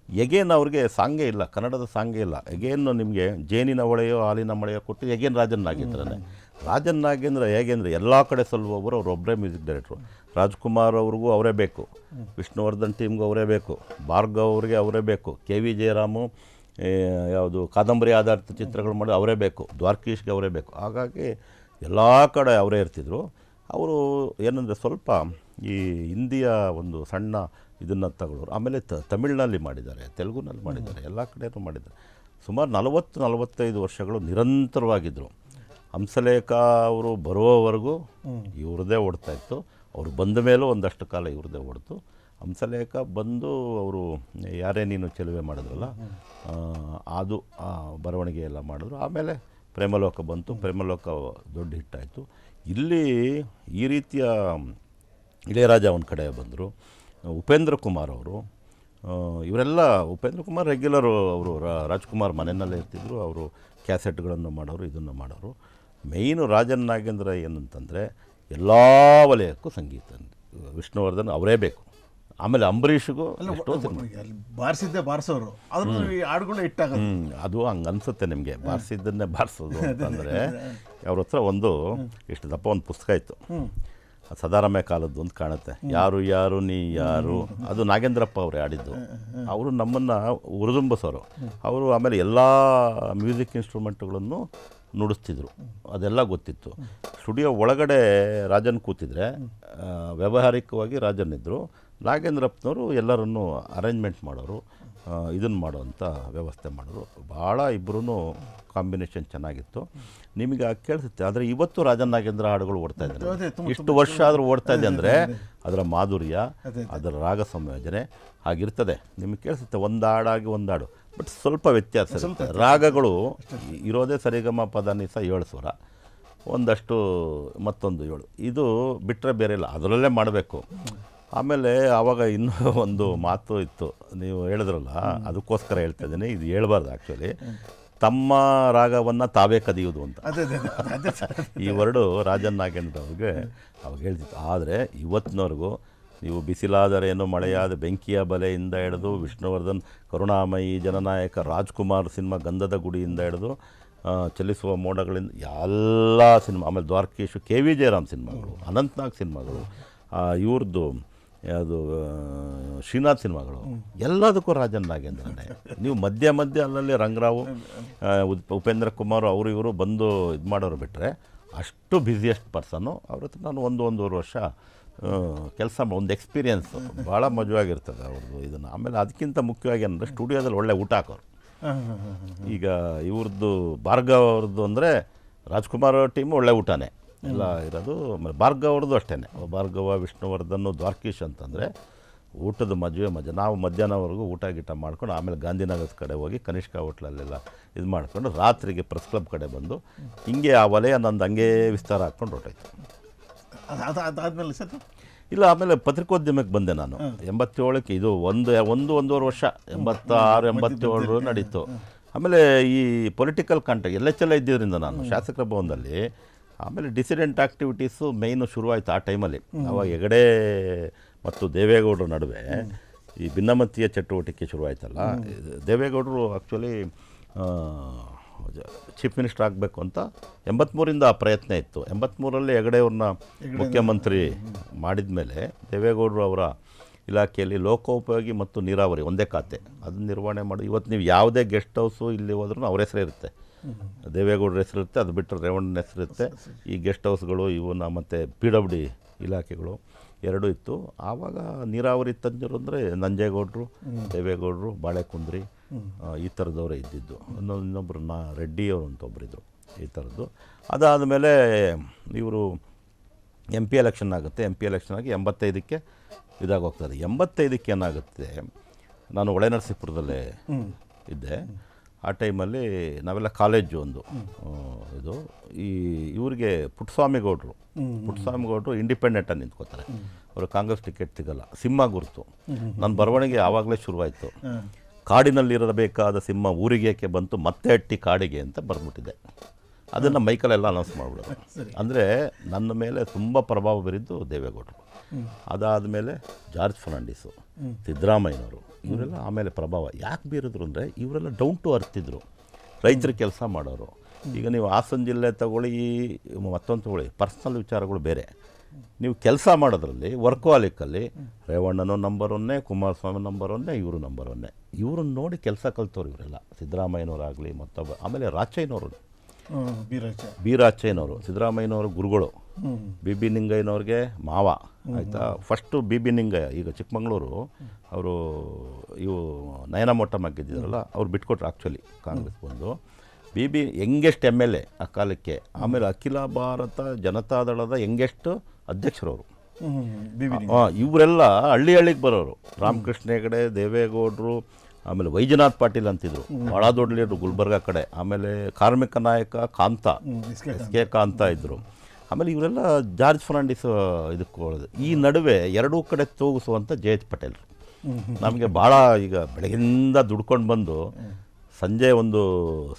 ಎಗೇನ್ ಅವ್ರಿಗೆ ಸಾಂಗೇ ಇಲ್ಲ, ಕನ್ನಡದ ಸಾಂಗೇ ಇಲ್ಲ. ಎಗೇನು ನಿಮಗೆ ಜೇನಿನ ಹೊಳೆಯೋ ಹಾಲಿನ ಮಳೆಯೋ ಕೊಟ್ಟಿದ್ದು ಎಗೇನ್ ರಾಜನ್ ನಾಗೇಂದ್ರನೇ. ರಾಜನ್ ನಾಗೇಂದ್ರ ಹೇಗೆ ಅಂದರೆ ಎಲ್ಲ ಕಡೆ ಸಲ್ಲುವವರು ಅವರೊಬ್ಬರೇ ಮ್ಯೂಸಿಕ್ ಡೈರೆಕ್ಟ್ರು. ರಾಜ್ಕುಮಾರ್ ಅವ್ರಿಗೂ ಅವರೇ ಬೇಕು, ವಿಷ್ಣುವರ್ಧನ್ ಟೀಮ್ಗೂ ಅವರೇ ಬೇಕು, ಭಾರ್ಗವ್ ಅವ್ರಿಗೆ ಅವರೇ ಬೇಕು, KV ಜಯರಾಮು ಯಾವುದು ಕಾದಂಬರಿ ಆಧಾರಿತ ಚಿತ್ರಗಳು ಮಾಡಿ ಅವರೇ ಬೇಕು, ದ್ವಾರಕೀಶ್ಗೆ ಅವರೇ ಬೇಕು. ಹಾಗಾಗಿ ಎಲ್ಲ ಕಡೆ ಅವರೇ ಇರ್ತಿದ್ರು. ಅವರು ಏನಂದರೆ ಸ್ವಲ್ಪ ಈ ಹಿಂದಿಯ ಒಂದು ಸಣ್ಣ ಇದನ್ನು ತಗೊಳ್ಳೋರು. ಆಮೇಲೆ ತಮಿಳಿನಲ್ಲಿ ಮಾಡಿದ್ದಾರೆ, ತೆಲುಗುನಲ್ಲಿ ಮಾಡಿದ್ದಾರೆ, ಎಲ್ಲ ಕಡೆಯೂ ಮಾಡಿದ್ದಾರೆ. ಸುಮಾರು 40-45 ವರ್ಷಗಳು ನಿರಂತರವಾಗಿದ್ದರು. ಹಂಸಲೇಖ ಅವರು ಬರುವವರೆಗೂ ಇವ್ರದ್ದೇ ಓಡ್ತಾಯಿತ್ತು. ಅವರು ಬಂದ ಮೇಲೂ ಒಂದಷ್ಟು ಕಾಲ ಇವ್ರದ್ದೇ ಓಡ್ತು. ಹಂಸಲೇಖ ಬಂದು ಅವರು ಯಾರೇ ನೀನು ಚೆಲುವೆ ಮಾಡಿದ್ರಲ್ಲ, ಅದು ಬರವಣಿಗೆ ಎಲ್ಲ ಮಾಡಿದ್ರು. ಆಮೇಲೆ ಪ್ರೇಮಲೋಕ ಬಂತು, ಪ್ರೇಮಲೋಕ ದೊಡ್ಡ ಹಿಟ್ಟಾಯಿತು. ಇಲ್ಲಿ ಈ ರೀತಿಯ ಇಳೆಯರಾಜ ಒಂದು ಕಡೆ ಬಂದರು, ಉಪೇಂದ್ರ ಕುಮಾರ್ ಅವರು, ಇವರೆಲ್ಲ. ಉಪೇಂದ್ರ ಕುಮಾರ್ ರೆಗ್ಯುಲರು, ಅವರು ರಾಜ್ಕುಮಾರ್ ಮನೆಯಲ್ಲೇ ಇರ್ತಿದ್ರು. ಅವರು ಕ್ಯಾಸೆಟ್ಗಳನ್ನು ಮಾಡೋರು, ಇದನ್ನು ಮಾಡೋರು. ಮೇಯ್ನು ರಾಜನ್ ನಾಗೇಂದ್ರ ಏನಂತಂದರೆ ಎಲ್ಲ ವಲಯಕ್ಕೂ ಸಂಗೀತ, ವಿಷ್ಣುವರ್ಧನ್ ಅವರೇ ಬೇಕು. ಆಮೇಲೆ ಅಂಬರೀಷ್ಗೂ ಬಾರಿಸಿದ್ದೆ ಬಾರಿಸೋರು, ಅದ್ರ ಹಾಡುಗಳು ಇಟ್ಟಾಗ ಅದು ಹಂಗೆ ಅನಿಸುತ್ತೆ ನಿಮಗೆ. ಬಾರಿಸಿದ್ದನ್ನೇ ಬಾರಿಸೋದು ಅಂತಂದರೆ ಅವ್ರ ಹತ್ರ ಒಂದು ಇಷ್ಟು ದಪ್ಪ ಒಂದು ಪುಸ್ತಕ ಇತ್ತು. ಸದಾರಾಮಯ್ಯ ಕಾಲದ್ದು ಅಂತ ಕಾಣುತ್ತೆ. ಯಾರು ಯಾರು ನೀ ಯಾರು, ಅದು ನಾಗೇಂದ್ರಪ್ಪ ಅವರೇ ಆಡಿದ್ದು. ಅವರು ನಮ್ಮನ್ನು ಹುರಿದುಂಬಿಸೋರು. ಅವರು ಆಮೇಲೆ ಎಲ್ಲ ಮ್ಯೂಸಿಕ್ ಇನ್ಸ್ಟ್ರೂಮೆಂಟ್ಗಳನ್ನು ನುಡಿಸ್ತಿದ್ರು, ಅದೆಲ್ಲ ಗೊತ್ತಿತ್ತು. ಸ್ಟುಡಿಯೋ ಒಳಗಡೆ ರಾಜನ್ ಕೂತಿದ್ರೆ ವ್ಯಾವಹಾರಿಕವಾಗಿ ರಾಜನ್ ಇದ್ದರು, ನಾಗೇಂದ್ರಪ್ಪನವರು ಎಲ್ಲರನ್ನೂ ಅರೇಂಜ್ಮೆಂಟ್ ಮಾಡೋರು, ಇದನ್ನು ಮಾಡೋವಂಥ ವ್ಯವಸ್ಥೆ ಮಾಡೋರು. ಭಾಳ ಇಬ್ಬರೂ ಕಾಂಬಿನೇಷನ್ ಚೆನ್ನಾಗಿತ್ತು. ನಿಮಗೆ ಕೇಳಿಸುತ್ತೆ. ಆದರೆ ಇವತ್ತು ರಾಜನ್ ನಾಗೇಂದ್ರ ಹಾಡುಗಳು ಓಡ್ತಾ ಇದ್ದಾರೆ. ಇಷ್ಟು ವರ್ಷ ಆದರೂ ಓಡ್ತಾ ಇದೆ ಅಂದರೆ ಅದರ ಮಾಧುರ್ಯ, ಅದರ ರಾಗ ಸಂಯೋಜನೆ ಆಗಿರ್ತದೆ. ನಿಮಗೆ ಕೇಳಿಸುತ್ತೆ ಒಂದು ಹಾಡಾಗಿ ಒಂದು ಹಾಡು, ಬಟ್ ಸ್ವಲ್ಪ ವ್ಯತ್ಯಾಸ ಇರುತ್ತೆ. ರಾಗಗಳು ಇರೋದೇ ಸರಿಗಮ ಪದ ನಿಸ 7 ಸ್ವರ, ಒಂದಷ್ಟು ಮತ್ತೊಂದು 7, ಇದು ಬಿಟ್ಟರೆ ಬೇರೆ ಇಲ್ಲ, ಅದರಲ್ಲೇ ಮಾಡಬೇಕು. ಆಮೇಲೆ ಆವಾಗ ಇನ್ನೂ ಒಂದು ಮಾತು ಇತ್ತು, ನೀವು ಹೇಳಿದ್ರಲ್ಲ, ಅದಕ್ಕೋಸ್ಕರ ಹೇಳ್ತಾ ಇದ್ದೀನಿ, ಇದು ಹೇಳ್ಬಾರ್ದು ಆ್ಯಕ್ಚುಲಿ. ತಮ್ಮ ರಾಗವನ್ನು ತಾವೇ ಕದಿಯೋದು ಅಂತ ಈ ವರ್ಡು ರಾಜನ್ ನಾಗೇಂದ್ರ ಅವ್ರಿಗೆ ಅವಾಗ ಹೇಳ್ತಿತ್ತು. ಆದರೆ ಇವತ್ತಿನವರೆಗೂ ನೀವು ಬಿಸಿಲಾದರೇನು ಮಳೆಯಾದ ಬೆಂಕಿಯ ಬಲೆಯಿಂದ ಹಿಡಿದು ವಿಷ್ಣುವರ್ಧನ್ ಕರುಣಾಮಯಿ ಜನನಾಯಕ ರಾಜ್ಕುಮಾರ್ ಸಿನಿಮಾ ಗಂಧದ ಗುಡಿಯಿಂದ ಹಿಡಿದು ಚಲಿಸುವ ಮೋಡಗಳಿಂದ ಎಲ್ಲ ಸಿನಿಮಾ, ಆಮೇಲೆ ದ್ವಾರಕೀಶು, KV ಜಯರಾಮ್ ಸಿನಿಮಾಗಳು, ಅನಂತ್ನಾಗ್ ಸಿನಿಮಾಗಳು, ಇವ್ರದ್ದು ಅದು ಶ್ರೀನಾಥ್ ಸಿನಿಮಾಗಳು, ಎಲ್ಲದಕ್ಕೂ ರಾಜನ್ ನಾಗೇಂದ್ರನೇ. ನೀವು ಮಧ್ಯ ಅಲ್ಲಲ್ಲಿ ರಂಗರಾವು, ಉಪೇಂದ್ರ ಕುಮಾರ್ ಅವರು ಇವರು ಬಂದು ಇದು ಮಾಡೋರು ಬಿಟ್ಟರೆ ಅಷ್ಟು ಬ್ಯುಸಿಯೆಸ್ಟ್ ಪರ್ಸನ್ನು. ಅವ್ರ ಹತ್ರ ನಾನು ಒಂದೂವರೆ ವರ್ಷ ಕೆಲಸ ಒಂದು ಎಕ್ಸ್ಪೀರಿಯೆನ್ಸು ಭಾಳ ಮಜವಾಗಿರ್ತದೆ ಅವ್ರದ್ದು ಇದನ್ನು. ಆಮೇಲೆ ಅದಕ್ಕಿಂತ ಮುಖ್ಯವಾಗಿ ಅಂದರೆ ಸ್ಟುಡಿಯೋದಲ್ಲಿ ಒಳ್ಳೆ ಊಟ ಹಾಕೋರು. ಈಗ ಇವ್ರದ್ದು ಭಾರ್ಗವ್ ಅವ್ರದ್ದು ಅಂದರೆ ರಾಜ್ಕುಮಾರ್ ಟೀಮು ಒಳ್ಳೆ ಊಟನೇ ಎಲ್ಲ ಇರೋದು. ಆಮೇಲೆ ಭಾರ್ಗವ್ ಅವ್ರದ್ದು ಅಷ್ಟೇ, ಭಾರ್ಗವ, ವಿಷ್ಣುವರ್ಧನ್, ದ್ವಾರಕೀಶ್ ಅಂತಂದರೆ ಊಟದ ಮಜಾ. ನಾವು ಮಧ್ಯಾಹ್ನವರೆಗೂ ಊಟ ಗೀಟ ಮಾಡ್ಕೊಂಡು ಆಮೇಲೆ ಗಾಂಧಿನಗರದ ಕಡೆ ಹೋಗಿ ಕನಿಷ್ಕ ಹೋಟ್ಲಲ್ಲೆಲ್ಲ ಇದು ಮಾಡ್ಕೊಂಡು ರಾತ್ರಿಗೆ ಪ್ರೆಸ್ ಕ್ಲಬ್ ಕಡೆ ಬಂದು ಹಿಂಗೆ ಆ ವಲಯ ನಂದು ಹಂಗೆ ವಿಸ್ತಾರ ಹಾಕ್ಕೊಂಡು ಹೊರಟಾಯ್ತು. ಅದಾದಮೇಲೆ ಸರ್ ಇಲ್ಲ, ಆಮೇಲೆ ಪತ್ರಿಕೋದ್ಯಮಕ್ಕೆ ಬಂದೆ ನಾನು 87ಕ್ಕೆ. ಇದು ಒಂದೂವರೆ ವರ್ಷ, 86, 87 ನಡೀತು. ಆಮೇಲೆ ಈ ಪೊಲಿಟಿಕಲ್ ಕಾಂಟ್ಯಾಕ್ಟ್ LHL ಇದ್ದಿದ್ದರಿಂದ ನಾನು ಶಾಸಕರ ಭವನದಲ್ಲಿ. ಆಮೇಲೆ ಡಿಸಿಡೆಂಟ್ ಆ್ಯಕ್ಟಿವಿಟೀಸು ಮೇಯ್ನು ಶುರುವಾಯಿತು ಆ ಟೈಮಲ್ಲಿ. ಅವಾಗ ಹೆಗಡೆ ಮತ್ತು ದೇವೇಗೌಡರ ನಡುವೆ ಈ ಭಿನ್ನಮತೀಯ ಚಟುವಟಿಕೆ ಶುರುವಾಯ್ತಲ್ಲ. ದೇವೇಗೌಡರು ಆ್ಯಕ್ಚುಲಿ ಚೀಫ್ ಮಿನಿಸ್ಟರ್ ಆಗಬೇಕು ಅಂತ 83ರಿಂದ ಆ ಪ್ರಯತ್ನ ಇತ್ತು. 83ರಲ್ಲಿ ಹೆಗಡೆಯವ್ರನ್ನ ಮುಖ್ಯಮಂತ್ರಿ ಮಾಡಿದ ಮೇಲೆ ದೇವೇಗೌಡರು ಅವರ ಇಲಾಖೆಯಲ್ಲಿ ಲೋಕೋಪಯೋಗಿ ಮತ್ತು ನೀರಾವರಿ ಒಂದೇ ಖಾತೆ, ಅದನ್ನು ನಿರ್ವಹಣೆ ಮಾಡಿ. ಇವತ್ತು ನೀವು ಯಾವುದೇ ಗೆಸ್ಟ್ ಹೌಸು ಇಲ್ಲಿ ಹೋದ್ರೂ ಅವ್ರ ಹೆಸರೇ ಇರುತ್ತೆ, ದೇವೇಗೌಡರ ಹೆಸರಿರುತ್ತೆ. ಅದು ಬಿಟ್ಟರೆ ರೇವಣ್ಣನ ಹೆಸರಿರುತ್ತೆ. ಈ ಗೆಸ್ಟ್ ಹೌಸ್ಗಳು ಇವನ್ನ ಮತ್ತು PWD ಇಲಾಖೆಗಳು ಎರಡೂ ಇತ್ತು. ಆವಾಗ ನೀರಾವರಿ ತಜ್ಞರು ಅಂದರೆ ನಂಜೇಗೌಡರು, ದೇವೇಗೌಡರು, ಬಾಳೆಕುಂದ್ರಿ, ಈ ಥರದವರೇ ಇದ್ದಿದ್ದು. ಇನ್ನೊಬ್ಬರು ರೆಡ್ಡಿಯವರು ಅಂತ ಒಬ್ಬರಿದ್ದರು, ಈ ಥರದ್ದು. ಅದಾದಮೇಲೆ ಇವರು MP ಎಲೆಕ್ಷನ್ ಆಗುತ್ತೆ. MP ಎಲೆಕ್ಷನ್ ಆಗಿ 85ಕ್ಕೆ ಇದಾಗೋಗ್ತದೆ. 85ಕ್ಕೆ ಏನಾಗುತ್ತೆ, ನಾನು ಹೊಳೆನರಸೀಪುರದಲ್ಲೇ ಇದ್ದೆ. ಆ ಟೈಮಲ್ಲಿ ನಾವೆಲ್ಲ ಕಾಲೇಜು ಒಂದು ಇದು ಇವರಿಗೆ ಪುಟ್ಟಸ್ವಾಮಿಗೌಡರು ಇಂಡಿಪೆಂಡೆಂಟಾಗಿ ನಿಂತ್ಕೋತಾರೆ. ಅವರು ಕಾಂಗ್ರೆಸ್ ಟಿಕೆಟ್ ಸಿಗಲ್ಲ. ಸಿಂಹ ಗುರುತು ನನ್ನ ಬರವಣಿಗೆ ಆವಾಗಲೇ ಶುರುವಾಯಿತು. ಕಾಡಿನಲ್ಲಿರಬೇಕಾದ ಸಿಂಹ ಊರಿಗೇಕೆ ಬಂತು ಮತ್ತೆ ಹಟ್ಟಿ ಕಾಡಿಗೆ ಅಂತ ಬರೆದ್ಬಿಟ್ಟಿದೆ. ಅದನ್ನು ಮೈಕಲೆಲ್ಲ ಅನೌನ್ಸ್ ಮಾಡಿಬಿಡೋದು. ಅಂದರೆ ನನ್ನ ಮೇಲೆ ತುಂಬ ಪ್ರಭಾವ ಬೀರಿದ್ದು ದೇವೇಗೌಡರು. ಅದಾದಮೇಲೆ ಜಾರ್ಜ್ ಫರ್ನಾಂಡಿಸು, ಸಿದ್ದರಾಮಯ್ಯನವರು, ಇವರೆಲ್ಲ ಆಮೇಲೆ ಪ್ರಭಾವ ಯಾಕೆ ಬೀರಿದ್ರು ಅಂದರೆ ಇವರೆಲ್ಲ ಡೌನ್ ಟು ಅರ್ತ್ ಇದ್ದರು, ರೈತರ ಕೆಲಸ ಮಾಡೋರು. ಈಗ ನೀವು ಹಾಸನ ಜಿಲ್ಲೆ ತಗೊಳ್ಳಿ, ಮತ್ತೊಂದು ತಗೊಳ್ಳಿ, ಪರ್ಸ್ನಲ್ ವಿಚಾರಗಳು ಬೇರೆ. ನೀವು ಕೆಲಸ ಮಾಡೋದ್ರಲ್ಲಿ ವರ್ಕೋಹಾಲಿಕಲ್ಲಿ ರೇವಣ್ಣನೂ ನಂಬರ್ 1, ಕುಮಾರಸ್ವಾಮಿ ನಂಬರ್ 1, ಇವರು ನಂಬರ್ 1. ಇವ್ರನ್ನ ನೋಡಿ ಕೆಲಸ ಕಲ್ತವ್ರು ಇವರೆಲ್ಲ. ಸಿದ್ದರಾಮಯ್ಯನವರಾಗಲಿ, ಮತ್ತೊಬ್ಬ ಆಮೇಲೆ ರಾಚಯ್ಯನವರು, ಬಿ ರಾಚಯ್ಯನವರು, ಸಿದ್ದರಾಮಯ್ಯನವರು ಗುರುಗಳು, BB ನಿಂಗಯ್ಯನವ್ರಿಗೆ ಮಾವ, ಆಯಿತಾ. ಫಸ್ಟು BB ನಿಂಗಯ್ಯ, ಈಗ ಚಿಕ್ಕಮಗಳೂರು ಅವರು ಇವು ನಯನ ಮೊಟ್ಟಮ್ಮ ಗೆದ್ದಿದ್ರಲ್ಲ, ಅವ್ರು ಬಿಟ್ಕೊಟ್ರು ಆ್ಯಕ್ಚುಲಿ ಕಾಂಗ್ರೆಸ್ ಬಂದು. BB ಯಂಗೆಸ್ಟ್ MLA ಆ ಕಾಲಕ್ಕೆ. ಆಮೇಲೆ ಅಖಿಲ ಭಾರತ ಜನತಾದಳದ ಯಂಗೆಸ್ಟ್ ಅಧ್ಯಕ್ಷರವರು. ಇವರೆಲ್ಲ ಹಳ್ಳಿಗೆ ಬರೋರು. ರಾಮಕೃಷ್ಣ ಹೆಗಡೆ, ದೇವೇಗೌಡರು, ಆಮೇಲೆ ವೈಜನಾಥ್ ಪಾಟೀಲ್ ಅಂತಿದ್ರು, ಭಾಳ ದೊಡ್ಡ ಲೀಡ್ರು ಗುಲ್ಬರ್ಗ ಕಡೆ. ಆಮೇಲೆ ಕಾರ್ಮಿಕ ನಾಯಕ ಕಾಂತ, SK ಕಾಂತ ಇದ್ದರು. ಆಮೇಲೆ ಇವರೆಲ್ಲ ಜಾರ್ಜ್ ಫರ್ನಾಂಡಿಸ್ ಇದಕ್ಕೆ ಹೋಗೋದು. ಈ ನಡುವೆ ಎರಡೂ ಕಡೆ ತೂಗಿಸುವಂಥ JH ಪಟೇಲ್ರು ನಮಗೆ ಭಾಳ. ಈಗ ಬೆಳಗಿಂದ ದುಡ್ಕೊಂಡು ಬಂದು ಸಂಜೆ ಒಂದು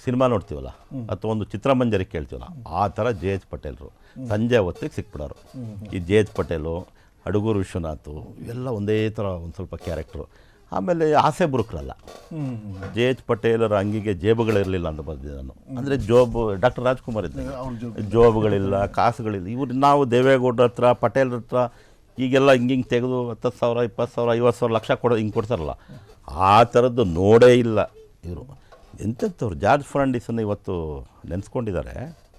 ಸಿನಿಮಾ ನೋಡ್ತೀವಲ್ಲ, ಅಥವಾ ಒಂದು ಚಿತ್ರಮಂಜರಿಗೆ ಕೇಳ್ತೀವಲ್ಲ, ಆ ಥರ JH ಪಟೇಲ್ರು ಸಂಜೆ ಹೊತ್ತಿಗೆ ಸಿಕ್ಬಿಡೋರು. ಈ JH ಪಟೇಲು, ಅಡುಗೂರು ವಿಶ್ವನಾಥ್, ಇವೆಲ್ಲ ಒಂದೇ ಥರ ಒಂದು ಸ್ವಲ್ಪ ಕ್ಯಾರೆಕ್ಟ್ರು. ಆಮೇಲೆ ಆಸೆ ಬುರುಕರಲ್ಲ. ಜೆ ಎಚ್ ಪಟೇಲರ ಅಂಗಿಗೆ ಜೇಬುಗಳಿರಲಿಲ್ಲ ಅಂತ ಬಂದಿದ್ದೆ ನಾನು. ಅಂದರೆ ಡಾಕ್ಟರ್ ರಾಜ್ಕುಮಾರ್ ಇದ್ದ ಜೋಬುಗಳಿಲ್ಲ, ಕಾಸುಗಳಿಲ್ಲ. ಇವ್ರು ನಾವು ದೇವೇಗೌಡರ ಹತ್ರ, ಪಟೇಲ್ರ ಹತ್ರ ಈಗೆಲ್ಲ ಹಿಂಗೆ ತೆಗೆದು 10,000, 20,000, 50,000 ಲಕ್ಷ ಹಿಂಗೆ ಕೊಡ್ತಾರಲ್ಲ, ಆ ಥರದ್ದು ನೋಡೇ ಇಲ್ಲ ಇವರು. ಎಂತೆಂಥವ್ರು ಜಾರ್ಜ್ ಫರ್ನಾಂಡಿಸನ್ನು ಇವತ್ತು ನೆನೆಸ್ಕೊಂಡಿದ್ದಾರೆ.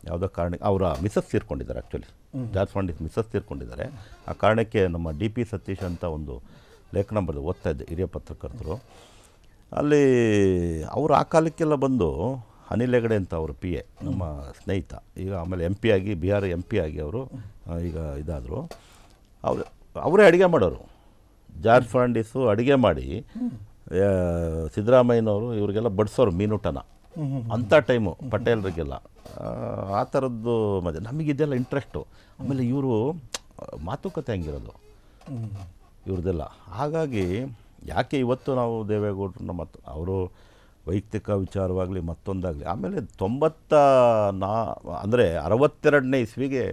ಯಾವುದೋ ಕಾರಣಕ್ಕೆ ಅವರ ಮಿಸಸ್ ತೀರ್ಕೊಂಡಿದ್ದಾರೆ. ಆ್ಯಕ್ಚುಲಿ ಜಾರ್ಜ್ ಫರ್ನಾಂಡಿಸ್ ಮಿಸಸ್ ತೀರ್ಕೊಂಡಿದ್ದಾರೆ. ಆ ಕಾರಣಕ್ಕೆ ನಮ್ಮ DP ಸತೀಶ್ ಅಂತ ಒಂದು ಲೇಖನ ಬರೆದು ಓದ್ತಾ ಇದ್ದೆ, ಹಿರಿಯ ಪತ್ರಕರ್ತರು. ಅಲ್ಲಿ ಅವರು ಆ ಕಾಲಕ್ಕೆಲ್ಲ ಬಂದು ಅನಿಲ್ ಹೆಗಡೆ ಅಂತ ಅವರು PA ನಮ್ಮ ಸ್ನೇಹಿತ, ಈಗ ಆಮೇಲೆ MP ಆಗಿ ಬಿಹಾರ MP ಆಗಿ ಅವರು ಈಗ ಇದಾದರು. ಅವರೇ ಅಡುಗೆ ಮಾಡೋರು. ಜಾರ್ಜ್ ಫರ್ನಾಂಡಿಸು ಅಡುಗೆ ಮಾಡಿ ಸಿದ್ದರಾಮಯ್ಯನವರು ಇವರಿಗೆಲ್ಲ ಬಡಿಸೋರು ಮೀನೂಟನ. ಅಂಥ ಟೈಮು ಪಟೇಲ್ರಿಗೆಲ್ಲ ಆ ಥರದ್ದು ಮಜಾ. ನಮಗಿದೆಲ್ಲ ಇಂಟ್ರೆಸ್ಟು. ಆಮೇಲೆ ಇವರು ಮಾತುಕತೆ ಹಂಗಿರೋದು ಇವ್ರದ್ದೆಲ್ಲ. ಹಾಗಾಗಿ ಯಾಕೆ ಇವತ್ತು ನಾವು ದೇವೇಗೌಡರನ್ನ ಅವರು ವೈಯಕ್ತಿಕ ವಿಚಾರವಾಗಲಿ ಮತ್ತೊಂದಾಗಲಿ, ಆಮೇಲೆ 62ನೇ ಇಸ್ವಿಗೆ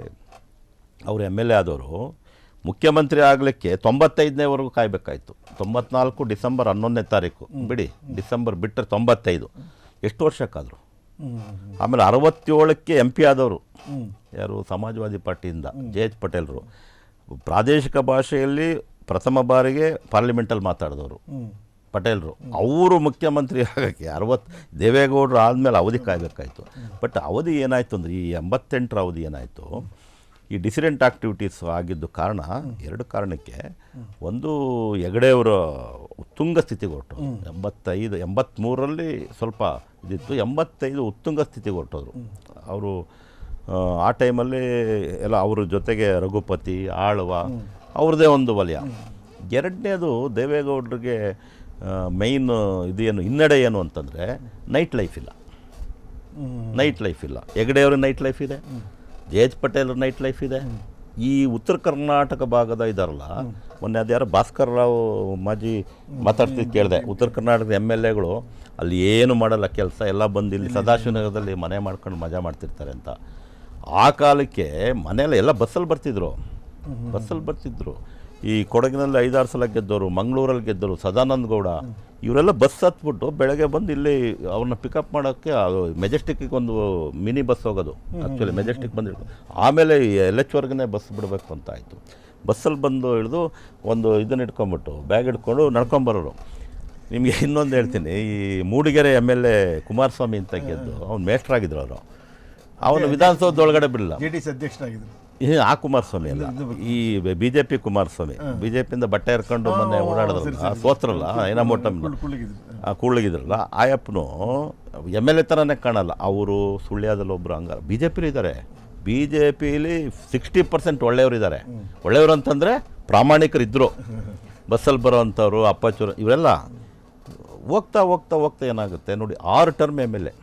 ಅವರು MLA ಆದವರು ಮುಖ್ಯಮಂತ್ರಿ ಆಗಲಿಕ್ಕೆ 95ನೇವರೆಗೂ ಕಾಯಬೇಕಾಯಿತು. 94 ಡಿಸೆಂಬರ್ 11ನೇ ತಾರೀಕು ಬಿಡಿ, ಡಿಸೆಂಬರ್ ಬಿಟ್ಟರೆ 95 ಎಷ್ಟು ವರ್ಷಕ್ಕಾದರು. ಆಮೇಲೆ 67ಕ್ಕೆ MP ಆದವರು ಯಾರು, ಸಮಾಜವಾದಿ ಪಾರ್ಟಿಯಿಂದ JH ಪಟೇಲರು. ಪ್ರಾದೇಶಿಕ ಭಾಷೆಯಲ್ಲಿ ಪ್ರಥಮ ಬಾರಿಗೆ ಪಾರ್ಲಿಮೆಂಟಲ್ಲಿ ಮಾತಾಡಿದವರು ಪಟೇಲರು. ಅವರು ಮುಖ್ಯಮಂತ್ರಿ ಆಗೋಕ್ಕೆ ದೇವೇಗೌಡರು ಆದಮೇಲೆ ಅವಧಿ ಕಾಯಬೇಕಾಯಿತು. ಬಟ್ ಅವಧಿ ಏನಾಯಿತು ಅಂದರೆ, ಈ 88ರ ಅವಧಿ ಏನಾಯಿತು, ಈ ಡಿಸಿಡೆಂಟ್ ಆಕ್ಟಿವಿಟೀಸ್ ಆಗಿದ್ದು ಕಾರಣ, 2 ಕಾರಣಕ್ಕೆ. ಒಂದು, ಹೆಗಡೆಯವರ ಉತ್ತುಂಗ ಸ್ಥಿತಿಗೆ ಹೊರಟು 83ರಲ್ಲಿ ಸ್ವಲ್ಪ ಇದಿತ್ತು, 85 ಉತ್ತುಂಗ ಸ್ಥಿತಿಗೆ ಹೊರಟೋದ್ರು ಅವರು. ಆ ಟೈಮಲ್ಲಿ ಎಲ್ಲ ಅವ್ರ ಜೊತೆಗೆ ರಘುಪತಿ, ಆಳ್ವ, ಅವ್ರದ್ದೇ ಒಂದು ವಲಯ. ಎರಡನೇದು, ದೇವೇಗೌಡರಿಗೆ ಮೈನ್ ಇದೇನು ಹಿನ್ನಡೆ ಏನು ಅಂತಂದರೆ ನೈಟ್ ಲೈಫ್ ಇಲ್ಲ. ಹೆಗಡೆಯವ್ರಿಗೆ ನೈಟ್ ಲೈಫ್ ಇದೆ, JH ಪಟೇಲ್ ನೈಟ್ ಲೈಫ್ ಇದೆ. ಈ ಉತ್ತರ ಕರ್ನಾಟಕ ಭಾಗದ ಇದಾರಲ್ಲ, ಮೊನ್ನೆ ಅದು ಯಾರೋ ಭಾಸ್ಕರ್ ರಾವ್ ಮಾಜಿ ಮಾತಾಡ್ತಿದ್ದು ಕೇಳಿದೆ, ಉತ್ತರ ಕರ್ನಾಟಕದ MLAಗಳು ಅಲ್ಲಿ ಏನು ಮಾಡಲ್ಲ ಕೆಲಸ, ಎಲ್ಲ ಬಂದು ಇಲ್ಲಿ ಸದಾಶಿವನಗರದಲ್ಲಿ ಮನೆ ಮಾಡ್ಕೊಂಡು ಮಜಾ ಮಾಡ್ತಿರ್ತಾರೆ ಅಂತ. ಆ ಕಾಲಕ್ಕೆ ಮನೆಯಲ್ಲ ಎಲ್ಲ ಬಸ್ಸಲ್ಲಿ ಬರ್ತಿದ್ರು. ಈ ಕೊಡಗಿನಲ್ಲಿ 5-6 ಸಲ ಗೆದ್ದವರು, ಮಂಗಳೂರಲ್ಲಿ ಗೆದ್ದವರು, ಸದಾನಂದ ಗೌಡ, ಇವರೆಲ್ಲ ಬಸ್ ಹತ್ಬಿಟ್ಟು ಬೆಳಗ್ಗೆ ಬಂದು ಇಲ್ಲಿ ಅವ್ರನ್ನ ಪಿಕಪ್ ಮಾಡೋಕ್ಕೆ ಮೆಜೆಸ್ಟಿಕ್ಗೆ ಒಂದು ಮಿನಿ ಬಸ್ ಹೋಗೋದು. ಆ್ಯಕ್ಚುಲಿ ಮೆಜೆಸ್ಟಿಕ್ ಬಂದಿರೋದು, ಆಮೇಲೆ LHವರೆಗೇ ಬಸ್ ಬಿಡಬೇಕು ಅಂತ ಆಯಿತು. ಬಸ್ಸಲ್ಲಿ ಬಂದು ಇಳಿದು ಒಂದು ಇದನ್ನು ಇಟ್ಕೊಂಬಿಟ್ಟು ಬ್ಯಾಗ್ ಹಿಡ್ಕೊಂಡು ನಡ್ಕೊಂಬರೋರು. ನಿಮಗೆ ಇನ್ನೊಂದು ಹೇಳ್ತೀನಿ, ಈ ಮೂಡಿಗೆರೆ MLA ಕುಮಾರಸ್ವಾಮಿ ಅಂತ ಗೆದ್ದು ಅವ್ನು ಮೇಷ್ಟ್ರಾಗಿದ್ರು. ಅವನು ವಿಧಾನಸೌಧದೊಳಗಡೆ ಬಿಡಲಿಲ್ಲ. JDS ಅಧ್ಯಕ್ಷರಾಗಿದ್ದರು. ಆ ಕುಮಾರಸ್ವಾಮಿ ಅಲ್ಲ, ಈ BJP ಕುಮಾರಸ್ವಾಮಿ. BJPಯಿಂದ ಬಟ್ಟೆ ಹರ್ಕೊಂಡು ಮೊನ್ನೆ ಓಡಾಡಿದ್ರಲ್ಲ, ಸೋತ್ರಲ್ಲ, ಕೂಳ್ಗಿದ್ರಲ್ಲ, ಆಯಪ್ಪನು MLA ಥರನೇ ಕಾಣಲ್ಲ. ಅವರು ಸುಳ್ಯದಲ್ಲಿ ಒಬ್ಬರು ಹಂಗಾರ BJPಲಿ ಇದ್ದಾರೆ. BJPಲಿ 60% ಒಳ್ಳೆಯವರಿದ್ದಾರೆ. ಒಳ್ಳೆಯವರು ಅಂತಂದರೆ ಪ್ರಾಮಾಣಿಕರಿದ್ದರು. ಬಸ್ಸಲ್ಲಿ ಬರೋ ಅಂಥವ್ರು, ಅಪ್ಪಚೂರು, ಇವರೆಲ್ಲ ಹೋಗ್ತಾ ಏನಾಗುತ್ತೆ ನೋಡಿ, 6 ಟರ್ಮ್ MLA.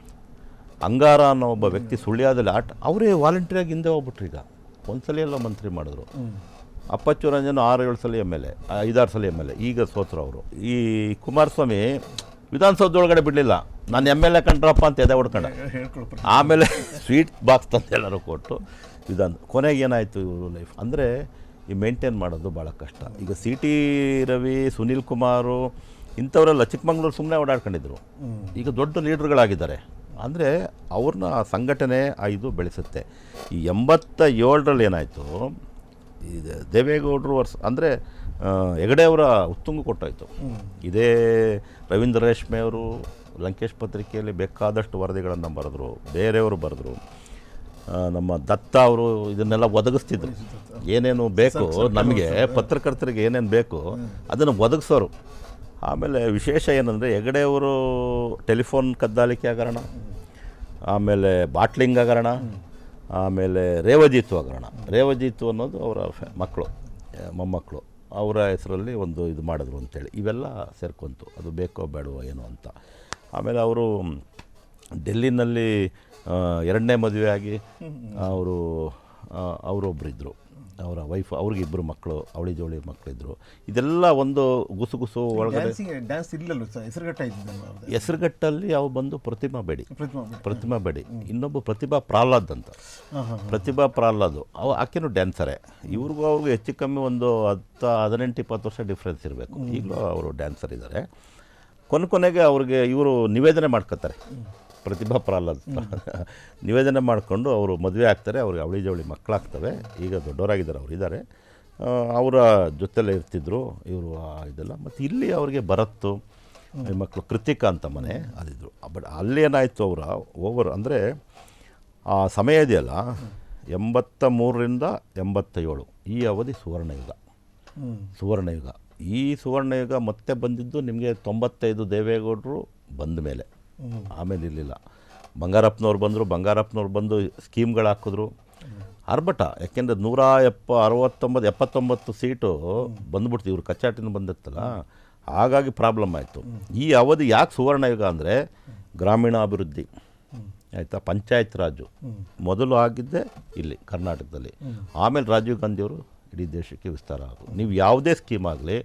ಅಂಗಾರ ಅನ್ನೋ ಒಬ್ಬ ವ್ಯಕ್ತಿ ಸುಳ್ಯದಲ್ಲಿ ಅವರೇ ವಾಲಂಟಿಯರಾಗಿ ಹಿಂದೆ ಹೋಗ್ಬಿಟ್ರು. ಈಗ ಒಂದ್ಸಲ ಎಲ್ಲ ಮಂತ್ರಿ ಮಾಡಿದ್ರು. ಅಪ್ಪಚ್ಚು ರಂಜನ್ 6-7 ಸಲ MLA, 5-6 ಸಲ MLA, ಈಗ ಸೋತರು ಅವರು. ಈ ಕುಮಾರಸ್ವಾಮಿ ವಿಧಾನಸೌಧದೊಳಗಡೆ ಬಿಡಲಿಲ್ಲ. ನಾನು MLA ಕಂಡ್ರಪ್ಪ ಅಂತ ಎದೆ ಹೊಡ್ಕೊಂಡ. ಆಮೇಲೆ ಸ್ವೀಟ್ ಬಾಕ್ಸ್ ತಂದು ಎಲ್ಲರೂ ಕೊಟ್ಟು ಕೊನೆಗೆ ಏನಾಯಿತು ಇವರು ಲೈಫ್ ಅಂದರೆ ಈ ಮೇಂಟೈನ್ ಮಾಡೋದು ಭಾಳ ಕಷ್ಟ. ಈಗ CT ರವಿ, ಸುನೀಲ್ ಕುಮಾರು ಇಂಥವರೆಲ್ಲ ಚಿಕ್ಕಮಂಗ್ಳೂರು ಸುಮ್ಮನೆ ಓಡಾಡ್ಕೊಂಡಿದ್ರು, ಈಗ ದೊಡ್ಡ ಲೀಡರ್ಗಳಾಗಿದ್ದಾರೆ. ಅಂದರೆ ಅವ್ರನ್ನ ಸಂಘಟನೆ ಇದು ಬೆಳೆಸುತ್ತೆ. ಈ 87ರಲ್ಲಿ ಏನಾಯಿತು, ಇದು ದೇವೇಗೌಡರು ಅಂದರೆ ಹೆಗಡೆಯವರ ಉತ್ತುಂಗ ಕೊಟ್ಟಾಯಿತು. ಇದೇ ರವೀಂದ್ರ ರೇಷ್ಮೆ ಅವರು ಲಂಕೇಶ್ ಪತ್ರಿಕೆಯಲ್ಲಿ ಬೇಕಾದಷ್ಟು ವರದಿಗಳನ್ನು ಬರೆದ್ರು, ಬೇರೆಯವರು ಬರೆದ್ರು. ನಮ್ಮ ದತ್ತ ಅವರು ಇದನ್ನೆಲ್ಲ ಒದಗಿಸ್ತಿದ್ರು. ಏನೇನು ಬೇಕು ನಮಗೆ ಪತ್ರಕರ್ತರಿಗೆ ಏನೇನು ಬೇಕು ಅದನ್ನು ಒದಗಿಸೋರು. ಆಮೇಲೆ ವಿಶೇಷ ಏನಂದರೆ, ಹೆಗಡೆಯವರು ಟೆಲಿಫೋನ್ ಕದ್ದಾಲಿಕೆ ಹಗರಣ, ಆಮೇಲೆ ಬಾಟ್ಲಿಂಗ್ ಹಗರಣ, ಆಮೇಲೆ ರೇವಜಿತ್ತು ಹಗರಣ. ರೇವಜಿತ್ತು ಅನ್ನೋದು ಅವರ ಮೊಮ್ಮಕ್ಕಳು, ಅವರ ಹೆಸರಲ್ಲಿ ಒಂದು ಇದು ಮಾಡಿದ್ರು ಅಂತೇಳಿ ಇವೆಲ್ಲ ಸೇರ್ಕೊಂತು. ಅದು ಬೇಕೋ ಬೇಡವೋ ಏನೋ ಅಂತ. ಆಮೇಲೆ ಅವರು ಡೆಲ್ಲಿನಲ್ಲಿ 2ನೇ ಮದುವೆ ಆಗಿ ಅವರೊಬ್ಬರಿದ್ದರು, ಅವರ ವೈಫ್, ಅವ್ರಿಗೆ ಇಬ್ಬರು ಮಕ್ಕಳು, ಅವಳಿ ಜೋಳಿ ಮಕ್ಕಳಿದ್ರು. ಇದೆಲ್ಲ ಒಂದು ಗುಸುಗುಸು ಒಳಗಡೆ. ಡ್ಯಾನ್ಸ್ ಇಲ್ಲಲ್ಲ ಸರ್, ಹೆಸರುಘಟ್ಟ ಇದ್ದಿದ್ದಲ್ಲ ಅವ್ರದ್ದು. ಹೆಸರುಘಟ್ಟಲ್ಲಿ ಯಾವ ಬಂದು ಪ್ರತಿಮಾ ಬೇಡಿ, ಇನ್ನೊಬ್ಬ ಪ್ರತಿಭಾ ಪ್ರಾಹ್ಲಾದ್ ಅಂತ. ಪ್ರತಿಭಾ ಪ್ರಾಹ್ಲಾದ್ ಆಕೆನೂ ಡ್ಯಾನ್ಸರೇ. ಅವ್ರಿಗೂ ಹೆಚ್ಚು ಕಮ್ಮಿ ಒಂದು 18-20 ವರ್ಷ ಡಿಫ್ರೆನ್ಸ್ ಇರಬೇಕು. ಈಗಲೂ ಅವರು ಡ್ಯಾನ್ಸರ್ ಇದ್ದಾರೆ. ಕೊನೆಗೆ ಅವ್ರಿಗೆ ಇವರು ನಿವೇದನೆ ಮಾಡ್ಕೋತಾರೆ, ಪ್ರತಿಭಾ ಪ್ರಾಹ್ಲಾದ್ ನಿವೇದನೆ ಮಾಡಿಕೊಂಡು ಅವರು ಮದುವೆ ಆಗ್ತಾರೆ. ಅವ್ರಿಗೆ ಅವಳಿ ಜವಳಿ ಮಕ್ಕಳಾಗ್ತವೆ. ಈಗ ದೊಡ್ಡವರಾಗಿದ್ದಾರೆ, ಅವರು ಇದ್ದಾರೆ. ಅವರ ಜೊತೆಲೇ ಇರ್ತಿದ್ರು ಇವರು ಇದೆಲ್ಲ. ಮತ್ತು ಇಲ್ಲಿ ಅವ್ರಿಗೆ ಭರತ್ತು ಮಕ್ಕಳು, ಕೃತಿಕಾ ಅಂತ ಮನೆ ಅದಿದ್ರು. ಬಟ್ ಅಲ್ಲೇನಾಯಿತು, ಅವರ ಓವರ್ ಅಂದರೆ ಆ ಸಮಯ ಇದೆಯಲ್ಲ 83ರಿಂದ 87 ಈ ಅವಧಿ ಸುವರ್ಣಯುಗ. ಈ ಸುವರ್ಣಯುಗ ಮತ್ತೆ ಬಂದಿದ್ದು ನಿಮಗೆ 95 ದೇವೇಗೌಡರು ಬಂದ ಮೇಲೆ. ಆಮೇಲೆ ಇರಲಿಲ್ಲ. ಬಂಗಾರಪ್ಪನವ್ರು ಬಂದು ಸ್ಕೀಮ್ಗಳು ಹಾಕಿದ್ರು. ಆರ್ಭಟ, ಯಾಕೆಂದರೆ 169 ಸೀಟು ಬಂದ್ಬಿಡ್ತು. ಇವರು ಕಚ್ಚಾಟಿನ ಬಂದಿತ್ತಲ್ಲ, ಹಾಗಾಗಿ ಪ್ರಾಬ್ಲಮ್ ಆಯಿತು. ಈ ಅವಧಿ ಯಾಕೆ ಸುವರ್ಣಯುಗ ಅಂದರೆ ಗ್ರಾಮೀಣಾಭಿವೃದ್ಧಿ ಆಯಿತಾ, ಪಂಚಾಯತ್ ರಾಜು ಮೊದಲು ಆಗಿದ್ದೇ ಇಲ್ಲಿ ಕರ್ನಾಟಕದಲ್ಲಿ. ಆಮೇಲೆ ರಾಜೀವ್ ಗಾಂಧಿಯವರು ಇಡೀ ದೇಶಕ್ಕೆ ವಿಸ್ತಾರ ಆಗೋದು. ನೀವು ಯಾವುದೇ ಸ್ಕೀಮ್ ಆಗಲಿ,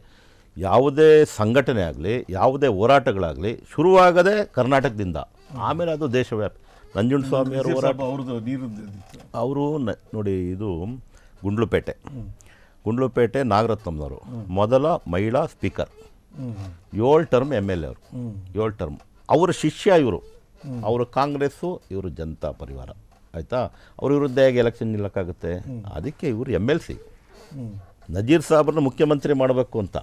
ಯಾವುದೇ ಸಂಘಟನೆ ಆಗಲಿ, ಯಾವುದೇ ಹೋರಾಟಗಳಾಗಲಿ ಶುರುವಾಗದೆ ಕರ್ನಾಟಕದಿಂದ, ಆಮೇಲೆ ಅದು ದೇಶವ್ಯಾಪಿ. ನಂಜುಂಡಸ್ವಾಮಿಯವರು ಹೋರಾಟ, ಅವರು ನೋಡಿ, ಇದು ಗುಂಡ್ಲುಪೇಟೆ ನಾಗರತ್ನಂನವರು ಮೊದಲ ಮಹಿಳಾ ಸ್ಪೀಕರ್, 7 ಟರ್ಮ್ MLA ಅವರು, 7 ಟರ್ಮ್. ಅವರ ಶಿಷ್ಯ ಇವರು. ಅವರು ಕಾಂಗ್ರೆಸ್ಸು, ಇವರು ಜನತಾ ಪರಿವಾರ ಆಯಿತಾ. ಅವ್ರ ವಿರುದ್ಧ ಹೇಗೆ ಎಲೆಕ್ಷನ್ ನಿಲ್ಲಕ್ಕಾಗುತ್ತೆ? ಅದಕ್ಕೆ ಇವರು MLC. ನಜೀರ್ ಸಾಹೇಬ್ರನ್ನ ಮುಖ್ಯಮಂತ್ರಿ ಮಾಡಬೇಕು ಅಂತ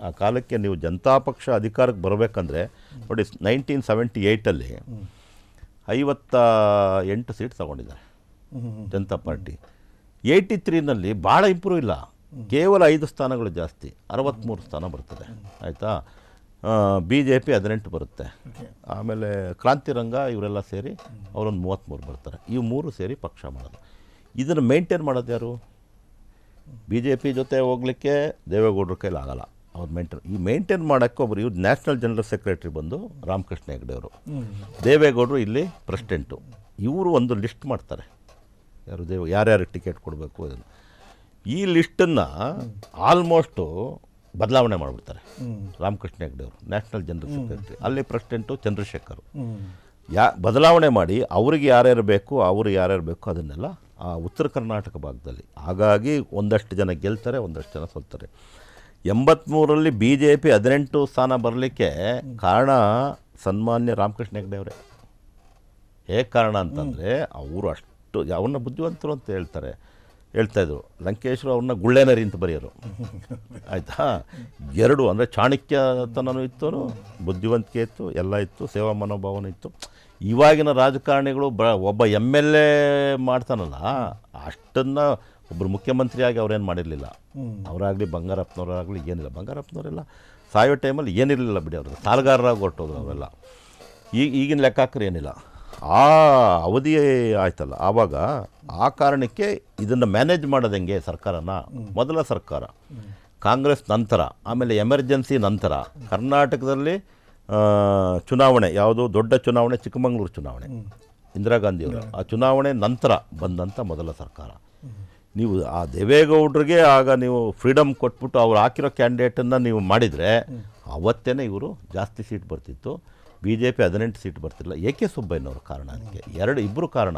ಆ ಕಾಲಕ್ಕೆ ನೀವು ಜನತಾ ಪಕ್ಷ ಅಧಿಕಾರಕ್ಕೆ ಬರಬೇಕಂದ್ರೆ ನೋಡಿ, 1978 58 ಸೀಟ್ ತಗೊಂಡಿದ್ದಾರೆ ಜನತಾ ಪಾರ್ಟಿ. 83 ಭಾಳ ಇಂಪ್ರೂವ್ ಇಲ್ಲ, ಕೇವಲ 5 ಸ್ಥಾನಗಳು ಜಾಸ್ತಿ, 63 ಸ್ಥಾನ ಬರ್ತದೆ ಆಯಿತಾ. BJP 18 ಬರುತ್ತೆ. ಆಮೇಲೆ ಕ್ರಾಂತಿರಂಗ ಇವರೆಲ್ಲ ಸೇರಿ ಅವರೊಂದು 33 ಬರ್ತಾರೆ. ಇವು 3 ಸೇರಿ ಪಕ್ಷ ಮಾಡೋದು. ಇದನ್ನು ಮೇಂಟೈನ್ ಮಾಡೋದು ಯಾರು? BJP ಜೊತೆ ಹೋಗಲಿಕ್ಕೆ ದೇವೇಗೌಡರ ಕೈಲಿ ಆಗಲ್ಲ. ಅವ್ರು ಮೇಂಟೈನ್ ಮಾಡೋಕ್ಕೆ ಒಬ್ಬರು ಇವ್ರು ನ್ಯಾಷನಲ್ ಜನರಲ್ ಸೆಕ್ರೆಟರಿ ಬಂದು ರಾಮಕೃಷ್ಣ ಹೆಗಡೆ ಅವರು, ದೇವೇಗೌಡರು ಇಲ್ಲಿ ಪ್ರೆಸಿಡೆಂಟು. ಇವರು ಒಂದು ಲಿಸ್ಟ್ ಮಾಡ್ತಾರೆ, ಯಾರ್ಯಾರಿಗೆ ಟಿಕೆಟ್ ಕೊಡಬೇಕು ಅದನ್ನು. ಈ ಲಿಸ್ಟನ್ನು ಆಲ್ಮೋಸ್ಟು ಬದಲಾವಣೆ ಮಾಡಿಬಿಡ್ತಾರೆ ರಾಮಕೃಷ್ಣ ಹೆಗಡೆ ಅವರು, ನ್ಯಾಷನಲ್ ಜನರಲ್ ಸೆಕ್ರೆಟರಿ. ಅಲ್ಲಿ ಪ್ರೆಸಿಡೆಂಟು ಚಂದ್ರಶೇಖರ್. ಬದಲಾವಣೆ ಮಾಡಿ ಅವ್ರಿಗೆ ಯಾರ್ಯಾರು ಬೇಕು ಅದನ್ನೆಲ್ಲ ಆ ಉತ್ತರ ಕರ್ನಾಟಕ ಭಾಗದಲ್ಲಿ. ಹಾಗಾಗಿ ಒಂದಷ್ಟು ಜನ ಗೆಲ್ತಾರೆ, ಒಂದಷ್ಟು ಜನ ಸೋಲ್ತಾರೆ. 83 BJP 18 ಸ್ಥಾನ ಬರಲಿಕ್ಕೆ ಕಾರಣ ಸನ್ಮಾನ್ಯ ರಾಮಕೃಷ್ಣ ಹೆಗಡೆ ಅವರೇ. ಹೇಗೆ ಕಾರಣ ಅಂತಂದರೆ, ಅವರು ಅಷ್ಟು ಅವ್ರನ್ನ ಬುದ್ಧಿವಂತರು ಅಂತ ಹೇಳ್ತಾಯಿದ್ರು. ಲಂಕೇಶ್ವರು ಅವ್ರನ್ನ ಗುಳ್ಳೆನರಿ ಅಂತ ಬರೆಯೋರು ಆಯಿತಾ. 2 ಅಂದರೆ ಚಾಣಕ್ಯತನೂ ಇತ್ತು, ಬುದ್ಧಿವಂತಿಕೆ ಇತ್ತು, ಎಲ್ಲ ಇತ್ತು, ಸೇವಾ ಮನೋಭಾವನೂ ಇತ್ತು. ಇವಾಗಿನ ರಾಜಕಾರಣಿಗಳು ಒಬ್ಬ MLA ಮಾಡ್ತಾನಲ್ಲ, ಅಷ್ಟನ್ನು ಒಬ್ಬರು ಮುಖ್ಯಮಂತ್ರಿಯಾಗಿ ಅವ್ರೇನು ಮಾಡಿರಲಿಲ್ಲ. ಅವರಾಗಲಿ ಬಂಗಾರಪ್ಪನವರಾಗಲಿ ಏನಿಲ್ಲ. ಬಂಗಾರಪ್ಪನವರೆಲ್ಲ ಸಾಯೋ ಟೈಮಲ್ಲಿ ಏನಿರಲಿಲ್ಲ ಬಿಡಿ, ಅವ್ರದ್ದು ಸಾಲಗಾರರಾಗಿ ಹೊರಟೋದ್ರು ಅವರೆಲ್ಲ. ಈಗಿನ ಲೆಕ್ಕಾಕರು ಏನಿಲ್ಲ. ಆ ಅವಧಿ ಆಯ್ತಲ್ಲ, ಆವಾಗ ಆ ಕಾರಣಕ್ಕೆ ಇದನ್ನು ಮ್ಯಾನೇಜ್ ಮಾಡೋದು ಹೆಂಗೆ ಸರ್ಕಾರನ. ಮೊದಲ ಸರ್ಕಾರ ಕಾಂಗ್ರೆಸ್ ನಂತರ, ಆಮೇಲೆ ಎಮರ್ಜೆನ್ಸಿ ನಂತರ ಕರ್ನಾಟಕದಲ್ಲಿ ಚುನಾವಣೆ, ಯಾವುದು ದೊಡ್ಡ ಚುನಾವಣೆ, ಚಿಕ್ಕಮಗಳೂರು ಚುನಾವಣೆ, ಇಂದಿರಾ ಗಾಂಧಿಯವರು. ಆ ಚುನಾವಣೆ ನಂತರ ಬಂದಂಥ ಮೊದಲ ಸರ್ಕಾರ. ನೀವು ಆ ದೇವೇಗೌಡರಿಗೆ ಆಗ ನೀವು ಫ್ರೀಡಮ್ ಕೊಟ್ಬಿಟ್ಟು ಅವ್ರು ಹಾಕಿರೋ ಕ್ಯಾಂಡಿಡೇಟನ್ನು ನೀವು ಮಾಡಿದರೆ ಅವತ್ತೇ ಇವರು ಜಾಸ್ತಿ ಸೀಟ್ ಬರ್ತಿತ್ತು. BJP 18 ಸೀಟ್ ಬರ್ತಿಲ್ಲ. AK ಸುಬ್ಬಯ್ಯನವರು ಕಾರಣ ಅದಕ್ಕೆ. ಇಬ್ಬರು ಕಾರಣ.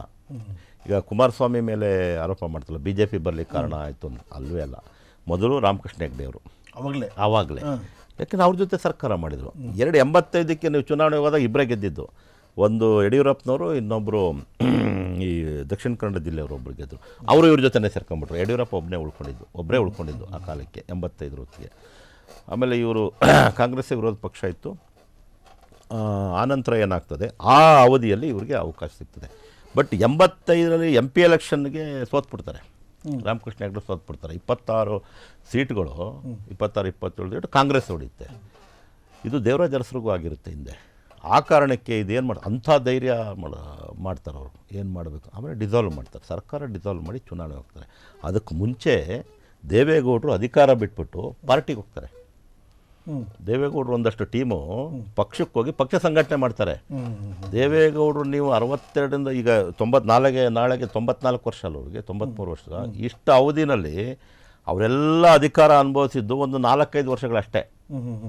ಈಗ ಕುಮಾರಸ್ವಾಮಿ ಮೇಲೆ ಆರೋಪ ಮಾಡ್ತಿಲ್ಲ BJP ಬರಲಿಕ್ಕೆ ಕಾರಣ ಆಯಿತು, ಅಲ್ವೇ ಅಲ್ಲ. ಮೊದಲು ರಾಮಕೃಷ್ಣ ಹೆಗಡೆ ಅವರು ಆವಾಗಲೇ, ಯಾಕೆಂದ್ರೆ ಅವ್ರ ಜೊತೆ ಸರ್ಕಾರ ಮಾಡಿದರು. 85ಕ್ಕೆ ನೀವು ಚುನಾವಣೆ ಹೋದಾಗ ಇಬ್ಬರೇ ಗೆದ್ದಿದ್ದು. ಒಂದು ಯಡಿಯೂರಪ್ಪನವರು, ಇನ್ನೊಬ್ಬರು ಈ ದಕ್ಷಿಣ ಕನ್ನಡ ಜಿಲ್ಲೆಯವರು ಒಬ್ಬರು ಗೆದ್ದರು. ಅವರು ಇವ್ರ ಜೊತೆನೇ ಸೇರ್ಕೊಂಡ್ಬಿಟ್ರು. ಯಡಿಯೂರಪ್ಪ ಒಬ್ಬರೇ ಉಳ್ಕೊಂಡಿದ್ದು ಆ ಕಾಲಕ್ಕೆ 85 ಹೊತ್ತಿಗೆ. ಆಮೇಲೆ ಇವರು ಕಾಂಗ್ರೆಸ್ ವಿರೋಧ ಪಕ್ಷ ಇತ್ತು. ಆನಂತರ ಏನಾಗ್ತದೆ, ಆ ಅವಧಿಯಲ್ಲಿ ಇವರಿಗೆ ಅವಕಾಶ ಸಿಗ್ತದೆ. ಬಟ್ 85 MP ಎಲೆಕ್ಷನ್ಗೆ ಸೋತ್ಬಿಡ್ತಾರೆ. ರಾಮಕೃಷ್ಣ ಹೆಗಡೆ ಸೋತ್ಬಿಡ್ತಾರೆ. 26 ಸೀಟ್ಗಳು, 27 ಸೀಟು ಕಾಂಗ್ರೆಸ್ ಹೊಡೆಯುತ್ತೆ. ಇದು ದೇವರಾಜ ಅರಸರಿಗೂ ಆಗಿರುತ್ತೆ ಹಿಂದೆ. ಆ ಕಾರಣಕ್ಕೆ ಇದೇನು ಅಂಥ ಧೈರ್ಯ ಮಾಡ್ತಾರೆ ಅವರು. ಏನು ಮಾಡಬೇಕು, ಆಮೇಲೆ ಡಿಸಾಲ್ವ್ ಮಾಡ್ತಾರೆ, ಸರ್ಕಾರ ಡಿಸಾಲ್ವ್ ಮಾಡಿ ಚುನಾವಣೆ ಹೋಗ್ತಾರೆ. ಅದಕ್ಕೆ ಮುಂಚೆ ದೇವೇಗೌಡರು ಅಧಿಕಾರ ಬಿಟ್ಬಿಟ್ಟು ಪಾರ್ಟಿಗೆ ಹೋಗ್ತಾರೆ. ದೇವೇಗೌಡರು ಒಂದಷ್ಟು ಟೀಮು ಪಕ್ಷಕ್ಕೆ ಹೋಗಿ ಪಕ್ಷ ಸಂಘಟನೆ ಮಾಡ್ತಾರೆ. ದೇವೇಗೌಡರು ನೀವು 62ರಿಂದ ಈಗ 94 ನಾಳೆಗೆ 94 ವರ್ಷ ಅಲ್ಲ ಅವ್ರಿಗೆ, 93 ವರ್ಷ. ಇಷ್ಟು ಅವಧಿನಲ್ಲಿ ಅವರೆಲ್ಲ ಅಧಿಕಾರ ಅನುಭವಿಸಿದ್ದು ಒಂದು 4-5 ವರ್ಷಗಳಷ್ಟೇ.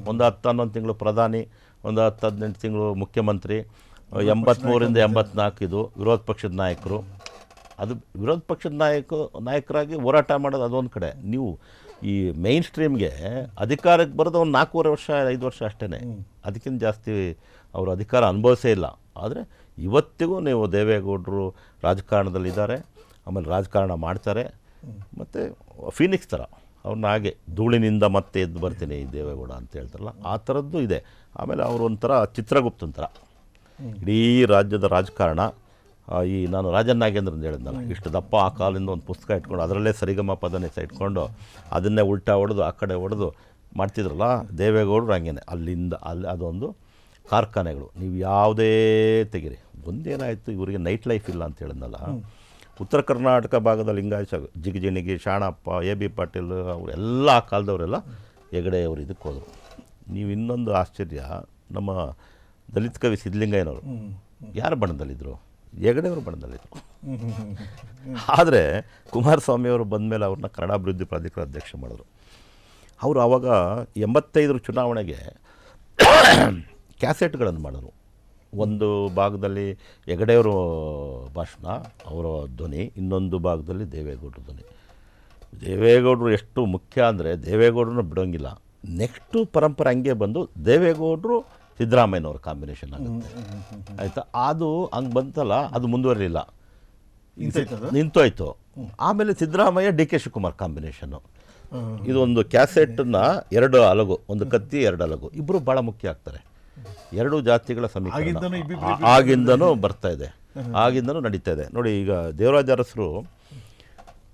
ಒಂದು 10-11 ತಿಂಗಳು ಪ್ರಧಾನಿ, ಒಂದು 10-18 ತಿಂಗಳು ಮುಖ್ಯಮಂತ್ರಿ, 83ರಿಂದ 84 ಇದು ವಿರೋಧ ಪಕ್ಷದ ನಾಯಕರು. ಅದು ವಿರೋಧ ಪಕ್ಷದ ನಾಯಕರಾಗಿ ಹೋರಾಟ ಮಾಡೋದು ಅದೊಂದು ಕಡೆ. ನೀವು ಈ ಮೈನ್ ಸ್ಟ್ರೀಮ್ಗೆ ಅಧಿಕಾರಕ್ಕೆ ಬರೋದು ಒಂದು 4.5 ವರ್ಷ 5 ವರ್ಷ ಅಷ್ಟೇ, ಅದಕ್ಕಿಂತ ಜಾಸ್ತಿ ಅವರು ಅಧಿಕಾರ ಅನುಭವಿಸೇ ಇಲ್ಲ. ಆದರೆ ಇವತ್ತಿಗೂ ನೀವು ದೇವೇಗೌಡರು ರಾಜಕಾರಣದಲ್ಲಿದ್ದಾರೆ, ಆಮೇಲೆ ರಾಜಕಾರಣ ಮಾಡ್ತಾರೆ. ಮತ್ತು ಫೀನಿಕ್ಸ್ ಥರ ಅವ್ರನ್ನ ಹಾಗೆ ಧೂಳಿನಿಂದ ಮತ್ತೆ ಎದ್ದು ಬರ್ತೀನಿ ದೇವೇಗೌಡ ಅಂತ ಹೇಳ್ತಾರಲ್ಲ, ಆ ಥರದ್ದು ಇದೆ. ಆಮೇಲೆ ಅವರು ಒಂಥರ ಚಿತ್ರಗುಪ್ತನ ಥರ ಇಡೀ ರಾಜ್ಯದ ರಾಜಕಾರಣ. ಈ ನಾನು ರಾಜನ್ ನಾಗೇಂದ್ರ ಅಂತ ಹೇಳಿದ್ನಲ್ಲ, ಇಷ್ಟು ದಪ್ಪ ಆ ಕಾಲಿಂದ ಒಂದು ಪುಸ್ತಕ ಇಟ್ಕೊಂಡು ಅದರಲ್ಲೇ ಸರಿಗಮ ಪದನಿಸ ಇಟ್ಕೊಂಡು ಅದನ್ನೇ ಉಲ್ಟಾ ಹೊಡೆದು ಆ ಕಡೆ ಹೊಡೆದು ಮಾಡ್ತಿದ್ರಲ್ಲ ದೇವೇಗೌಡರು, ಹಂಗೇನೆ ಅಲ್ಲಿಂದ ಅಲ್ಲಿ ಅದೊಂದು ಕಾರ್ಖಾನೆಗಳು. ನೀವು ಯಾವುದೇ ತೆಗೀರಿ, ಒಂದೇನಾಯಿತು ಇವರಿಗೆ ನೈಟ್ ಲೈಫ್ ಇಲ್ಲ ಅಂತ ಹೇಳಿದ್ನಲ್ಲ. ಉತ್ತರ ಕರ್ನಾಟಕ ಭಾಗದ ಲಿಂಗಾಯತ ಜಿಗಜಿಣಗಿ, ಶಾಣಪ್ಪ, AB ಪಾಟೀಲ್ ಅವರೆಲ್ಲ ಆ ಕಾಲದವರೆಲ್ಲ ಹೆಗಡೆಯವರು ಇದಕ್ಕೆ ಹೋದರು. ನೀವು ಇನ್ನೊಂದು ಆಶ್ಚರ್ಯ, ನಮ್ಮ ದಲಿತ ಕವಿ ಸಿದ್ಧಲಿಂಗಯ್ಯನವರು ಯಾರು ಬಣ್ಣದಲ್ಲಿದ್ದರು? ಹೆಗಡೆಯವರು ಬಣ್ಣದಲ್ಲಿದ್ದರು. ಆದರೆ ಕುಮಾರಸ್ವಾಮಿಯವರು ಬಂದ ಮೇಲೆ ಅವ್ರನ್ನ ಕನ್ನಡ ಅಭಿವೃದ್ಧಿ ಪ್ರಾಧಿಕಾರ ಅಧ್ಯಕ್ಷ ಮಾಡಿದ್ರು. ಅವರು ಆವಾಗ 85 ಚುನಾವಣೆಗೆ ಕ್ಯಾಸೆಟ್ಗಳನ್ನು ಮಾಡಿದ್ರು. ಒಂದು ಭಾಗದಲ್ಲಿ ಹೆಗಡೆಯವರು ಭಾಷಣ, ಅವರ ಧ್ವನಿ, ಇನ್ನೊಂದು ಭಾಗದಲ್ಲಿ ದೇವೇಗೌಡರು ಧ್ವನಿ. ದೇವೇಗೌಡರು ಎಷ್ಟು ಮುಖ್ಯ ಅಂದರೆ ದೇವೇಗೌಡರನ್ನ ಬಿಡೋಂಗಿಲ್ಲ. ನೆಕ್ಸ್ಟು ಪರಂಪರೆ ಹಂಗೆ ಬಂದು ದೇವೇಗೌಡರು ಸಿದ್ದರಾಮಯ್ಯನವ್ರ ಕಾಂಬಿನೇಷನ್ ಆಗುತ್ತೆ, ಆಯಿತಾ? ಅದು ಹಂಗೆ ಬಂತಲ್ಲ, ಅದು ಮುಂದುವರಲಿಲ್ಲ, ನಿಂತೋಯ್ತು. ಆಮೇಲೆ ಸಿದ್ದರಾಮಯ್ಯ DK ಶಿವಕುಮಾರ್ ಕಾಂಬಿನೇಷನ್ನು. ಇದೊಂದು ಕ್ಯಾಸೆಟನ್ನು 2 ಅಲಗು, ಒಂದು ಕತ್ತಿ 2 ಅಲಗು, ಇಬ್ಬರು ಭಾಳ ಮುಖ್ಯ ಆಗ್ತಾರೆ. 2 ಜಾತಿಗಳ ಸಮೀಕರಣ ಆಗಿಂದನೂ ಬರ್ತಾ ಇದೆ, ಆಗಿಂದನೂ ನಡೀತಾ ಇದೆ. ನೋಡಿ, ಈಗ ದೇವರಾಜ ಅರಸರು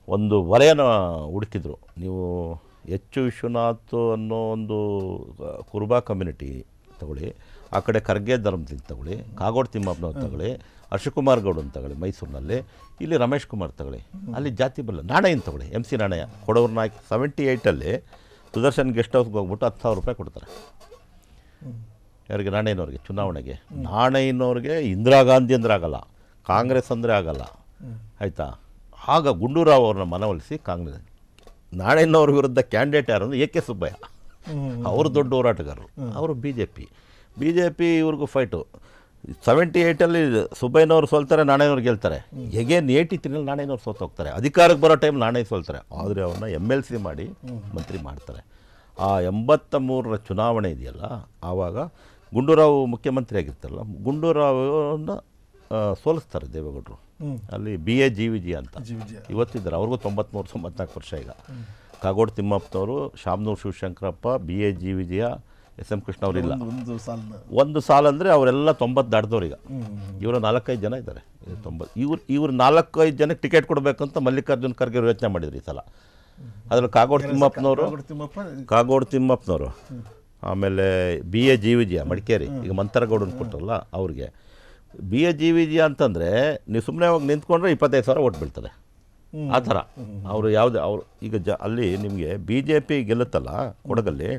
ಒಂದು ವಲಯನ ಹುಡುಕಿದ್ರು. ನೀವು H. ವಿಶ್ವನಾಥ್ ಅನ್ನೋ ಒಂದು ಕುರುಬಾ ಕಮ್ಯುನಿಟಿ ತಗೊಳ್ಳಿ, ಆ ಕಡೆ ಖರ್ಗೆ ಧರ್ಮದಿಂದ ತಗೊಳ್ಳಿ, ಕಾಗೋಡು ತಿಮ್ಮಪ್ಪನವ್ರು ತಗೊಳ್ಳಿ, ಹರ್ಷಕುಮಾರ್ ಗೌಡನ್ ತಗೊಳ್ಳಿ ಮೈಸೂರಿನಲ್ಲಿ, ಇಲ್ಲಿ ರಮೇಶ್ ಕುಮಾರ್ ತಗೊಳ್ಳಿ, ಅಲ್ಲಿ ಜಾತಿ ಬಲ್ಲ. ನಾಣಯ್ಯನ ತಗೊಳ್ಳಿ, MC ನಾಣಯ್ಯ, ಕೊಡವ್ರ ನಾಯಕ್ 78ಅಲ್ಲಿ ಸುದರ್ಶನ್ ಗೆಸ್ಟ್ ಹೌಸ್ಗೆ ಹೋಗ್ಬಿಟ್ಟು 10,000 ರೂಪಾಯಿ ಕೊಡ್ತಾರೆ. ಯಾರಿಗೆ? ನಾಣಯ್ಯನವ್ರಿಗೆ. ಚುನಾವಣೆಗೆ ನಾಣಯ್ಯನವ್ರಿಗೆ ಇಂದಿರಾ ಗಾಂಧಿ ಅಂದರೆ ಆಗಲ್ಲ, ಕಾಂಗ್ರೆಸ್ ಅಂದರೆ ಆಗಲ್ಲ, ಆಯಿತಾ? ಆಗ ಗುಂಡೂರಾವ್ ಅವ್ರನ್ನ ಮನವೊಲಿಸಿ ಕಾಂಗ್ರೆಸ್. ನಾಣಯ್ಯನವ್ರ ವಿರುದ್ಧ ಕ್ಯಾಂಡಿಡೇಟ್ ಯಾರು ಅಂದರೆ AK ಸುಬ್ಬಯ್ಯ, ಅವರು ದೊಡ್ಡ ಹೋರಾಟಗಾರರು, ಅವರು BJP ಇವ್ರಿಗೂ ಫೈಟು. 78ಅಲ್ಲಿ ಸುಬ್ಬಯ್ಯನವ್ರು ಸೋಲ್ತಾರೆ, ನಾಣಯ್ಯನವ್ರು ಗೆಲ್ತಾರೆ. ಎಗೇನ್ 83ನಲ್ಲಿ ನಾಣಯ್ಯನವ್ರು ಸೋತೋಗ್ತಾರೆ. ಅಧಿಕಾರಕ್ಕೆ ಬರೋ ಟೈಮ್ ನಾಣಯ್ಯ ಸೋಲ್ತಾರೆ, ಆದರೆ ಅವ್ರನ್ನ MLC ಮಾಡಿ ಮಂತ್ರಿ ಮಾಡ್ತಾರೆ. ಆ 83ರ ಚುನಾವಣೆ ಇದೆಯಲ್ಲ, ಆವಾಗ ಗುಂಡೂರಾವ್ ಮುಖ್ಯಮಂತ್ರಿ ಆಗಿರ್ತಾರಲ್ಲ, ಗುಂಡೂರಾವ್ನ ಸೋಲಿಸ್ತಾರೆ ದೇವೇಗೌಡರು. ಅಲ್ಲಿ BA GVG ಅಂತ ಇವತ್ತಿದ್ದಾರೆ, ಅವ್ರಿಗೂ 93-94 ವರ್ಷ. ಈಗ Kagodu ತಿಮ್ಮಪ್ಪನವರು, Shamanur Shivashankarappa, BA GVG, SM Krishna ಅವರಿಲ್ಲ. ಒಂದು ಸಾಲ ಅಂದರೆ ಅವರೆಲ್ಲ 90 ದಾಟಿದವ್ರು. ಈಗ ಇವರು 4-5 ಜನ ಇದ್ದಾರೆ. 90 ಇವ್ರು 4-5 ಜನಕ್ಕೆ ಟಿಕೆಟ್ ಕೊಡಬೇಕಂತ ಮಲ್ಲಿಕಾರ್ಜುನ್ ಖರ್ಗೆ ಯೋಚನೆ ಮಾಡಿದ್ರು ಈ ಸಲ. ಅದ್ರಲ್ಲಿ ಕಾಗೋಡು ತಿಮ್ಮಪ್ಪನವರು, ಆಮೇಲೆ BA GVG ಮಡಿಕೇರಿ, ಈಗ ಮಂತರಗೌಡನ ಕೊಟ್ಟರಲ್ಲ ಅವ್ರಿಗೆ. BA GVG ಅಂತಂದರೆ ನೀವು ಸುಮ್ಮನೆ ಹೋಗಿ ನಿಂತ್ಕೊಂಡ್ರೆ 25,000 ಓಟ್ ಬೀಳ್ತದೆ. ಆ ಥರ ಅವರು ಯಾವುದೇ ಅವರು ಈಗ ಅಲ್ಲಿ ನಿಮಗೆ BJP ಗೆಲ್ಲುತ್ತಲ್ಲ ಕೊಡಗಲ್ಲಿ,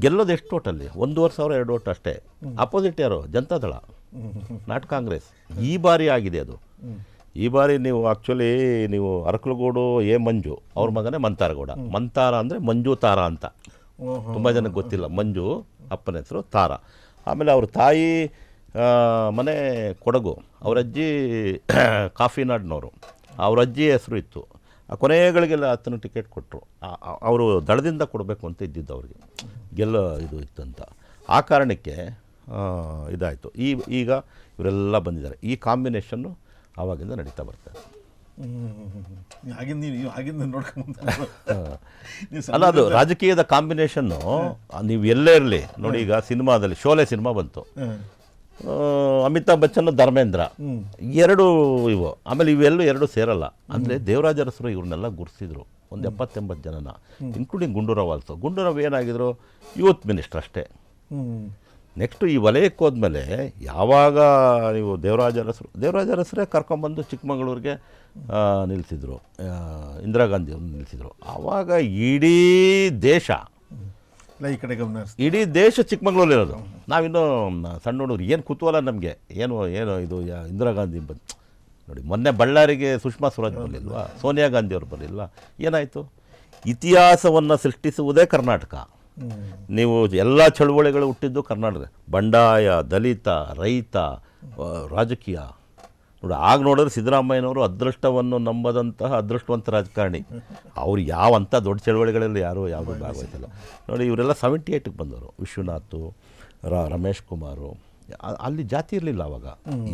ಗೆಲ್ಲೋದು ಎಷ್ಟು ಓಟಲ್ಲಿ? 1,500 2 ಓಟ್ ಅಷ್ಟೇ. ಅಪೋಸಿಟ್ ಯಾರು? ಜನತಾದಳ, ನಾಟ್ ಕಾಂಗ್ರೆಸ್. ಈ ಬಾರಿ ಆಗಿದೆ ಅದು. ಈ ಬಾರಿ ನೀವು ಆ್ಯಕ್ಚುಲಿ ನೀವು ಅರಕಲಗೂಡು ಮಂಜು ಅವ್ರ ಮಗನೇ ಮಂತಾರಗೌಡ. ಮಂತಾರ ಅಂದರೆ ಮಂಜು ತಾರ ಅಂತ ತುಂಬ ಜನಕ್ಕೆ ಗೊತ್ತಿಲ್ಲ. ಮಂಜು ಅಪ್ಪನ ಹೆಸರು, ತಾರ. ಆಮೇಲೆ ಅವ್ರ ತಾಯಿ ಮನೆ ಕೊಡಗು, ಅವ್ರ ಅಜ್ಜಿ ಕಾಫಿನಾಡ್ನವರು, ಅವ್ರ ಅಜ್ಜಿ ಹೆಸರು ಇತ್ತು. ಆ ಕೊನೆಗಳಿಗೆಲ್ಲ ಆತನ ಟಿಕೆಟ್ ಕೊಟ್ಟರು. ಅವರು ದಳದಿಂದ ಕೊಡಬೇಕು ಅಂತ ಇದ್ದಿದ್ದು ಅವ್ರಿಗೆ, ಗೆಲ್ಲೋ ಇದು ಇತ್ತಂತ. ಆ ಕಾರಣಕ್ಕೆ ಇದಾಯಿತು. ಈಗ ಇವರೆಲ್ಲ ಬಂದಿದ್ದಾರೆ. ಈ ಕಾಂಬಿನೇಷನ್ನು ಆವಾಗಿಂದ ನಡೀತಾ ಬರ್ತಾರೆ. ಅಲ್ಲ, ಅದು ರಾಜಕೀಯದ ಕಾಂಬಿನೇಷನ್ನು. ನೀವು ಎಲ್ಲೇ ಇರಲಿ ನೋಡಿ, ಈಗ ಸಿನಿಮಾದಲ್ಲಿ ಶೋಲೆ ಸಿನಿಮಾ ಬಂತು, ಅಮಿತಾಬ್ ಬಚ್ಚನ್, ಧರ್ಮೇಂದ್ರ, 2 ಇವು. ಆಮೇಲೆ ಇವೆಲ್ಲೂ 2 ಸೇರಲ್ಲ. ಅಂದರೆ ದೇವರಾಜ ಅರಸರು ಇವ್ರನ್ನೆಲ್ಲ ಗುರುತಿಸಿದ್ರು, ಒಂದು 70-80 ಜನನ, ಇನ್ಕ್ಲೂಡಿಂಗ್ ಗುಂಡೂರಾವ್ ಆಲ್ಸೋ. ಗುಂಡೂರಾವ್ ಏನಾಗಿದ್ರು? ಯೂತ್ ಮಿನಿಸ್ಟರ್ ಅಷ್ಟೇ. ನೆಕ್ಸ್ಟು ಈ ವಲಯಕ್ಕೆ ಹೋದ್ಮೇಲೆ ಯಾವಾಗ ನೀವು ದೇವರಾಜ ಅರಸರೇ ಕರ್ಕೊಂಬಂದು ಚಿಕ್ಕಮಗಳೂರಿಗೆ ನಿಲ್ಲಿಸಿದ್ರು, ಇಂದಿರಾ ಗಾಂಧಿ ಅವ್ರನ್ನ ನಿಲ್ಲಿಸಿದ್ರು. ಆವಾಗ ಇಡೀ ದೇಶ ಇಲ್ಲ ಈ ಕಡೆ ಗಮನ ಹರಿಸಿ. ಇಡೀ ದೇಶ ಚಿಕ್ಕಮಗಳೂರಲ್ಲಿರೋದು. ನಾವಿನ್ನೂ ಸಣ್ಣ ಹುಡುಗರು ಏನು ಕುತೂಹಲ ನಮಗೆ, ಏನು ಇದು ಇಂದಿರಾ ಗಾಂಧಿ ಬಂದು ನೋಡಿ, ಮೊನ್ನೆ ಬಳ್ಳಾರಿಗೆ ಸುಷ್ಮಾ ಸ್ವರಾಜ್ ಬರಲಿಲ್ವಾ, ಸೋನಿಯಾ ಗಾಂಧಿ ಅವರು ಬರಲಿಲ್ವಾ, ಏನಾಯಿತು? ಇತಿಹಾಸವನ್ನು ಸೃಷ್ಟಿಸುವುದೇ ಕರ್ನಾಟಕ. ನೀವು ಎಲ್ಲ ಚಳುವಳಿಗಳು ಹುಟ್ಟಿದ್ದು ಕರ್ನಾಟಕ. ಬಂಡಾಯ, ದಲಿತ, ರೈತ, ರಾಜಕೀಯ ನೋಡಿ. ಆಗ ನೋಡಿದ್ರೆ ಸಿದ್ದರಾಮಯ್ಯನವರು ಅದೃಷ್ಟವನ್ನು ನಂಬದಂತಹ ಅದೃಷ್ಟವಂತ ರಾಜಕಾರಣಿ. ಅವ್ರು ಯಾವಂಥ ದೊಡ್ಡ ಚಳವಳಿಗಳಲ್ಲಿ ಯಾವುದೂ ಭಾಗವಹಿಸಿಲ್ಲ ನೋಡಿ. ಇವರೆಲ್ಲ 78ಕ್ಕೆ ಬಂದವರು. ವಿಶ್ವನಾಥ್, ರಮೇಶ್ ಕುಮಾರು. ಅಲ್ಲಿ ಜಾತಿ ಇರಲಿಲ್ಲ ಆವಾಗ.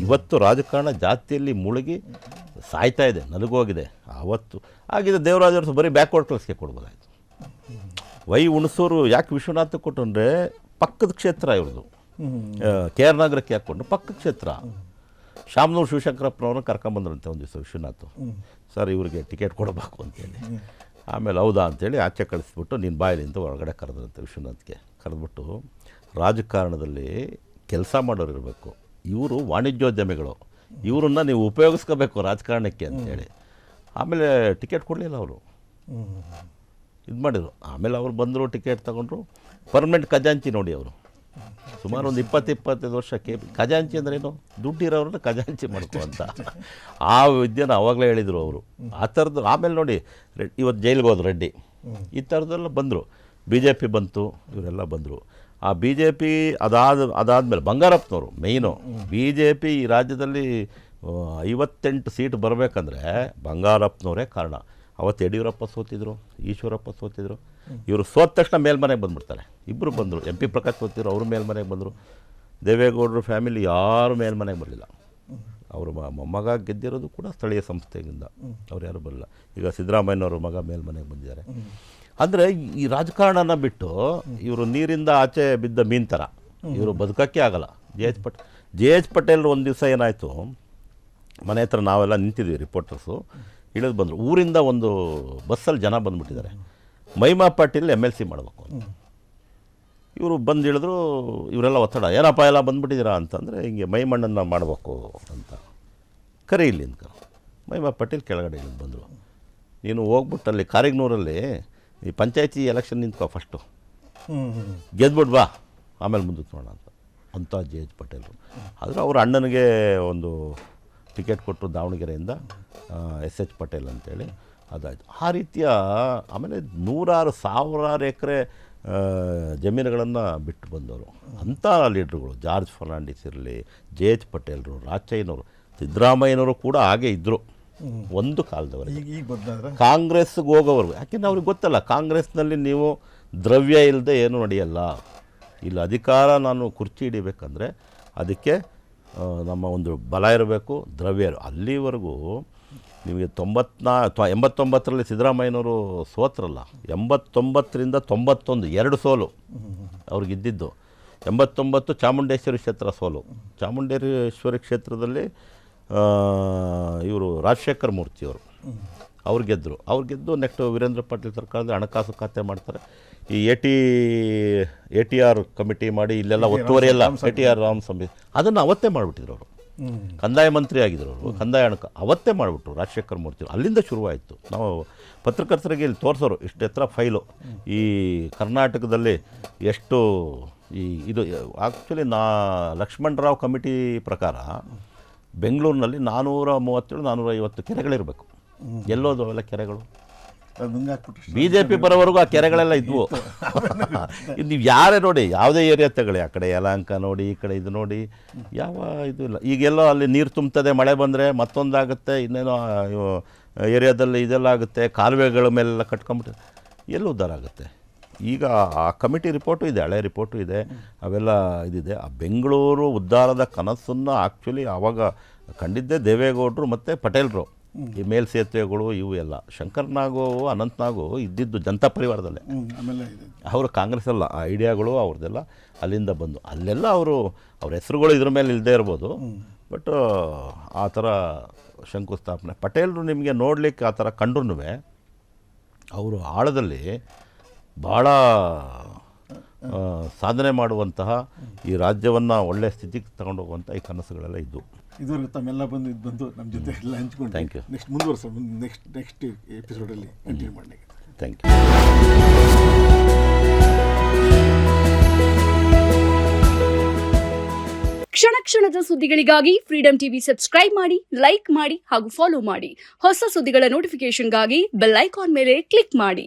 ಇವತ್ತು ರಾಜಕಾರಣ ಜಾತಿಯಲ್ಲಿ ಮುಳುಗಿ ಸಾಯ್ತಾ ಇದೆ, ನಲುಗೋಗಿದೆ. ಆವತ್ತು ಆಗಿದೆ ದೇವರಾಜರು ಬರೀ ಬ್ಯಾಕ್ವರ್ಡ್ ಕ್ಲಾಸ್ಗೆ ಕೊಡ್ಬೋದಾಯ್ತು. ಹುಣಸೂರು ಯಾಕೆ ವಿಶ್ವನಾಥ್ ಕೊಟ್ಟರು ಅಂದರೆ ಪಕ್ಕದ ಕ್ಷೇತ್ರ ಇವ್ರದ್ದು. ಕೆ ಆರ್ ನಗರಕ್ಕೆ ಯಾಕೆ ಕೊಟ್ಟರು? ಪಕ್ಕದ ಕ್ಷೇತ್ರ. ಶಾಮನೂರು ಶಿವಶಂಕರಪ್ಪನವ್ರನ್ನ ಕರ್ಕೊಂಬಂದ್ರಂತೆ ಒಂದು ದಿವಸ ವಿಶ್ವನಾಥ್, ಸರ್ ಇವ್ರಿಗೆ ಟಿಕೆಟ್ ಕೊಡಬೇಕು ಅಂತೇಳಿ. ಆಮೇಲೆ ಹೌದಾ ಅಂಥೇಳಿ ಆಚೆ ಕಳಿಸ್ಬಿಟ್ಟು ನೀನು ಬಾಯಿಲಿಂದ ಹೊರಗಡೆ ಕರೆದ್ರಂತೆ ವಿಶ್ವನಾಥ್ಗೆ. ಕರೆದ್ಬಿಟ್ಟು ರಾಜಕಾರಣದಲ್ಲಿ ಕೆಲಸ ಮಾಡೋರು ಇರಬೇಕು, ಇವರು ವಾಣಿಜ್ಯೋದ್ಯಮಿಗಳು, ಇವರನ್ನು ನೀವು ಉಪಯೋಗಿಸ್ಕೋಬೇಕು ರಾಜಕಾರಣಕ್ಕೆ ಅಂತೇಳಿ. ಆಮೇಲೆ ಟಿಕೆಟ್ ಕೊಡಲಿಲ್ಲ ಅವರು, ಇದು ಮಾಡಿದರು. ಆಮೇಲೆ ಅವ್ರು ಬಂದರು, ಟಿಕೆಟ್ ತಗೊಂಡ್ರು. ಪರ್ಮನೆಂಟ್ ಖಜಾಂಚಿ ನೋಡಿ ಅವರು. ಸುಮಾರು ಒಂದು 20-25 ವರ್ಷ ಖಜಾಂಚಿ ಅಂದ್ರೇನು? ದುಡ್ಡಿರೋರನ್ನ ಖಜಾಂಚಿ ಮಾಡ್ಕೊ ಅಂತ ಆ ವಿದ್ಯೆನ ಆವಾಗಲೇ ಹೇಳಿದರು ಅವರು. ಆ ಥರದ್ದು. ಆಮೇಲೆ ನೋಡಿ ಇವತ್ತು ಜೈಲಿಗೆ ಹೋದ್ರು ರೆಡ್ಡಿ, ಈ ಥರದ್ದೆಲ್ಲ ಬಂದರು. BJP ಬಂತು, ಇವರೆಲ್ಲ ಬಂದರು. ಆ BJP ಅದಾದಮೇಲೆ ಬಂಗಾರಪ್ಪನವರು ಮೇಯ್ನು. BJP ಈ ರಾಜ್ಯದಲ್ಲಿ 58 ಸೀಟ್ ಬರಬೇಕಂದ್ರೆ ಬಂಗಾರಪ್ಪನವರೇ ಕಾರಣ. ಅವತ್ತು ಯಡಿಯೂರಪ್ಪ ಸೋತಿದ್ರು, ಈಶ್ವರಪ್ಪ ಸೋತಿದ್ರು. ಇವರು ಸೋತ ತಕ್ಷಣ ಮೇಲ್ಮನೆಗೆ ಬಂದುಬಿಡ್ತಾರೆ. ಇಬ್ಬರು ಬಂದರು. MP ಪ್ರಕಾಶ್ ಸೋತಿದ್ರು, ಅವರು ಮೇಲ್ಮನೆಗೆ ಬಂದರು. ದೇವೇಗೌಡರು ಫ್ಯಾಮಿಲಿ ಯಾರು ಮೇಲ್ಮನೆಗೆ ಬರಲಿಲ್ಲ. ಅವರು ಮೊಮ್ಮಗ ಗೆದ್ದಿರೋದು ಕೂಡ ಸ್ಥಳೀಯ ಸಂಸ್ಥೆಯಿಂದ, ಅವ್ರು ಯಾರು ಬರಲಿಲ್ಲ. ಈಗ ಸಿದ್ದರಾಮಯ್ಯನವರು ಮಗ ಮೇಲ್ಮನೆಗೆ ಬಂದಿದ್ದಾರೆ. ಅಂದರೆ ಈ ರಾಜಕಾರಣನ ಬಿಟ್ಟು ಇವರು ನೀರಿಂದ ಆಚೆ ಬಿದ್ದ ಮೀನ್ ಥರ, ಇವರು ಬದುಕೋಕ್ಕೆ ಆಗಲ್ಲ. ಜೆ ಎಚ್ ಪಟೇಲ್ ಒಂದು ದಿವಸ ಏನಾಯಿತು, ಮನೆ ಹತ್ರ ನಾವೆಲ್ಲ ನಿಂತಿದ್ವಿ ರಿಪೋರ್ಟರ್ಸು, ಇಳಿದು ಬಂದರು. ಊರಿಂದ ಒಂದು ಬಸ್ಸಲ್ಲಿ ಜನ ಬಂದುಬಿಟ್ಟಿದ್ದಾರೆ. ಮಹಿಮಾ ಪಾಟೀಲ್ MLC ಮಾಡಬೇಕು ಅಂತ. ಇವರು ಬಂದು ಇಳಿದ್ರು. ಇವರೆಲ್ಲ ಒತ್ತಡ, ಏನಪ್ಪ ಎಲ್ಲ ಬಂದುಬಿಟ್ಟಿದ್ದೀರಾ ಅಂತಂದರೆ, ಹಿಂಗೆ ಮೈಮಣ್ಣನ್ನು ಮಾಡಬೇಕು ಅಂತ. ಕರೆ ಇಲ್ಲಿ ಅಂತ. ಮಹಿಮಾ ಪಾಟೀಲ್ ಕೆಳಗಡೆ ಇಳಿದು ಬಂದರು. ನೀನು ಹೋಗ್ಬಿಟ್ಟು ಅಲ್ಲಿ ಕಾರಿಗ್ನೂರಲ್ಲಿ ಈ ಪಂಚಾಯತಿ ಎಲೆಕ್ಷನ್ ನಿಂತ್ಕೋ, ಫಸ್ಟು ಗೆದ್ಬಿಟ್ಟು ಬಾ, ಆಮೇಲೆ ಮುಂದಕ್ಕೆ ನೋಡೋಣ ಅಂತ ಜೆ ಎಚ್ ಪಟೇಲರು. ಆದರೆ ಅವ್ರ ಅಣ್ಣನಿಗೆ ಒಂದು ಟಿಕೆಟ್ ಕೊಟ್ಟರು ದಾವಣಗೆರೆಯಿಂದ, SH ಪಟೇಲ್ ಅಂತೇಳಿ. ಅದಾಯಿತು. ಆ ರೀತಿಯ ಆಮೇಲೆ 100,000 ಎಕರೆ ಜಮೀನುಗಳನ್ನು ಬಿಟ್ಟು ಬಂದವರು ಅಂಥ ಲೀಡ್ರುಗಳು. ಜಾರ್ಜ್ ಫರ್ನಾಂಡಿಸ್ ಇರಲಿ, ಜೆ ಎಚ್ ಪಟೇಲರು, ರಾಚಯ್ಯನವರು, ಸಿದ್ದರಾಮಯ್ಯನವರು ಕೂಡ ಹಾಗೆ ಇದ್ದರು ಒಂದು ಕಾಲದವರೆಗೆ. ಈಗ ಬದಲಾದ್ರೆ ಕಾಂಗ್ರೆಸ್ಗೆ ಹೋಗೋವರೆಗೂ. ಯಾಕೆಂದರೆ ಅವ್ರಿಗೆ ಗೊತ್ತಲ್ಲ, ಕಾಂಗ್ರೆಸ್ನಲ್ಲಿ ನೀವು ದ್ರವ್ಯ ಇಲ್ಲದೆ ಏನೂ ನಡೆಯಲ್ಲ. ಇಲ್ಲಿ ಅಧಿಕಾರ ನಾನು ಕುರ್ಚಿ ಹಿಡಿಬೇಕಂದ್ರೆ ಅದಕ್ಕೆ ನಮ್ಮ ಒಂದು ಬಲ ಇರಬೇಕು, ದ್ರವ್ಯ. ಅಲ್ಲಿವರೆಗೂ ನಿಮಗೆ 89ರಲ್ಲಿ ಸಿದ್ದರಾಮಯ್ಯನವರು ಸೋತ್ರಲ್ಲ. 89ರಿಂದ 91 2 ಸೋಲು ಅವ್ರಿಗಿದ್ದಿದ್ದು. 89 ಚಾಮುಂಡೇಶ್ವರಿ ಕ್ಷೇತ್ರ ಸೋಲು. ಚಾಮುಂಡೇಶ್ವರಿ ಕ್ಷೇತ್ರದಲ್ಲಿ ಇವರು ರಾಜಶೇಖರ್ ಮೂರ್ತಿಯವರು ಅವ್ರು ಗೆದ್ದು ನೆಕ್ಸ್ಟ್ ವೀರೇಂದ್ರ ಪಾಟೀಲ್ ಸರ್ಕಾರದಲ್ಲಿ ಹಣಕಾಸು ಖಾತೆ ಮಾಡ್ತಾರೆ. ಈ ATR ಕಮಿಟಿ ಮಾಡಿ ಇಲ್ಲೆಲ್ಲ ಒತ್ತುವರಿ ಎಲ್ಲ ATR ರಾಮ್ ಸಮಿತಿ ಅದನ್ನು ಅವತ್ತೇ ಮಾಡಿಬಿಟ್ಟಿದ್ರು ಅವರು. ಕಂದಾಯ ಮಂತ್ರಿ ಆಗಿದ್ರು ಅವರು. ಕಂದಾಯ ಅವತ್ತೇ ಮಾಡಿಬಿಟ್ರು ರಾಜಶೇಖರ್ ಮೂರ್ತಿ. ಅಲ್ಲಿಂದ ಶುರುವಾಯಿತು. ನಾವು ಪತ್ರಕರ್ತರಿಗೆ ಇಲ್ಲಿ ತೋರಿಸೋರು ಇಷ್ಟು ಎತ್ತರ ಫೈಲು. ಈ ಕರ್ನಾಟಕದಲ್ಲಿ ಎಷ್ಟು ಇದು ಆ್ಯಕ್ಚುಲಿ ಲಕ್ಷ್ಮಣರಾವ್ ಕಮಿಟಿ ಪ್ರಕಾರ ಬೆಂಗಳೂರಿನಲ್ಲಿ 437-450 ಕೆರೆಗಳಿರಬೇಕು. ಎಲ್ಲೋದು ಅವೆಲ್ಲ ಕೆರೆಗಳು? BJP ಬರೋವರೆಗೂ ಆ ಕೆರೆಗಳೆಲ್ಲ ಇದ್ವು. ನೀವು ಯಾರೇ ನೋಡಿ, ಯಾವುದೇ ಏರಿಯಾ ತಗೊಳ್ಳಿ, ಆ ಕಡೆ ಯಲಹಂಕ ನೋಡಿ, ಈ ಕಡೆ ಇದು ನೋಡಿ, ಯಾವ ಇದು ಇಲ್ಲ. ಈಗೆಲ್ಲೋ ಅಲ್ಲಿ ನೀರು ತುಂಬ್ತದೆ, ಮಳೆ ಬಂದರೆ ಮತ್ತೊಂದಾಗುತ್ತೆ, ಇನ್ನೇನೋ ಏರಿಯಾದಲ್ಲಿ ಇದೆಲ್ಲ ಆಗುತ್ತೆ, ಕಾಲುವೆಗಳ ಮೇಲೆಲ್ಲ ಕಟ್ಕೊಂಬಿಟ್ಟು ಎಲ್ಲಿ ಉದ್ಧಾರ ಆಗುತ್ತೆ. ಈಗ ಆ ಕಮಿಟಿ ರಿಪೋರ್ಟು ಇದೆ, ಹಳೆ ರಿಪೋರ್ಟು ಇದೆ, ಅವೆಲ್ಲ ಇದಿದೆ. ಆ ಬೆಂಗಳೂರು ಉದ್ಧಾರದ ಕನಸನ್ನು ಆ್ಯಕ್ಚುಲಿ ಆವಾಗ ಕಂಡಿದ್ದೇ ದೇವೇಗೌಡರು ಮತ್ತು ಪಟೇಲರು. ಈ ಮೇಲ್ಸೇತುವೆಗಳು ಇವು ಎಲ್ಲ ಶಂಕರ್ನಾಗು ಅನಂತ್ನಾಗು ಇದ್ದಿದ್ದು ಜನತಾ ಪರಿವಾರದಲ್ಲೇ. ಅವರು ಕಾಂಗ್ರೆಸ್ ಅಲ್ಲ, ಆ ಐಡಿಯಾಗಳು ಅವ್ರದ್ದೆಲ್ಲ ಅಲ್ಲಿಂದ ಬಂದು ಅಲ್ಲೆಲ್ಲ ಅವ್ರ ಹೆಸರುಗಳು ಇದ್ರ ಮೇಲೆ ಇಲ್ಲದೆ ಇರ್ಬೋದು. ಬಟ್ ಆ ಥರ ಶಂಕುಸ್ಥಾಪನೆ ಪಟೇಲರು ನಿಮಗೆ ನೋಡಲಿಕ್ಕೆ ಆ ಥರ ಕಂಡ್ರೂ ಅವರು ಆಳದಲ್ಲಿ ಭಾಳ ಸಾಧನೆ ಮಾಡುವಂತಹ, ಈ ರಾಜ್ಯವನ್ನು ಒಳ್ಳೆಯ ಸ್ಥಿತಿಗೆ ತಗೊಂಡು ಹೋಗುವಂಥ ಈ ಕನಸುಗಳೆಲ್ಲ ಇದ್ದವು. ಇದುವರೆಗೂ ತಮ್ಮೆಲ್ಲ ಬಂದು ನಮ್ಮ ಜೊತೆ ಎಲ್ಲ ಹಂಚ್ಕೊಂಡು ಥ್ಯಾಂಕ್ ಯು. ನೆಕ್ಸ್ಟ್ ಮುಂದುವರ್ಸ ನೆಕ್ಸ್ಟ್ ಎಪಿಸೋಡಲ್ಲಿ ಕಂಟಿನ್ಯೂ ಮಾಡಿ. Thank you. ಕ್ಷಣ ಕ್ಷಣದ ಸುದ್ದಿಗಳಿಗಾಗಿ ಫ್ರೀಡಂ ಟಿವಿ ಸಬ್ಸ್ಕ್ರೈಬ್ ಮಾಡಿ, ಲೈಕ್ ಮಾಡಿ ಹಾಗೂ ಫಾಲೋ ಮಾಡಿ. ಹೊಸ ಸುದ್ದಿಗಳ ನೋಟಿಫಿಕೇಶನ್ಗಾಗಿ ಬೆಲ್ ಐಕಾನ್ ಮೇಲೆ ಕ್ಲಿಕ್ ಮಾಡಿ.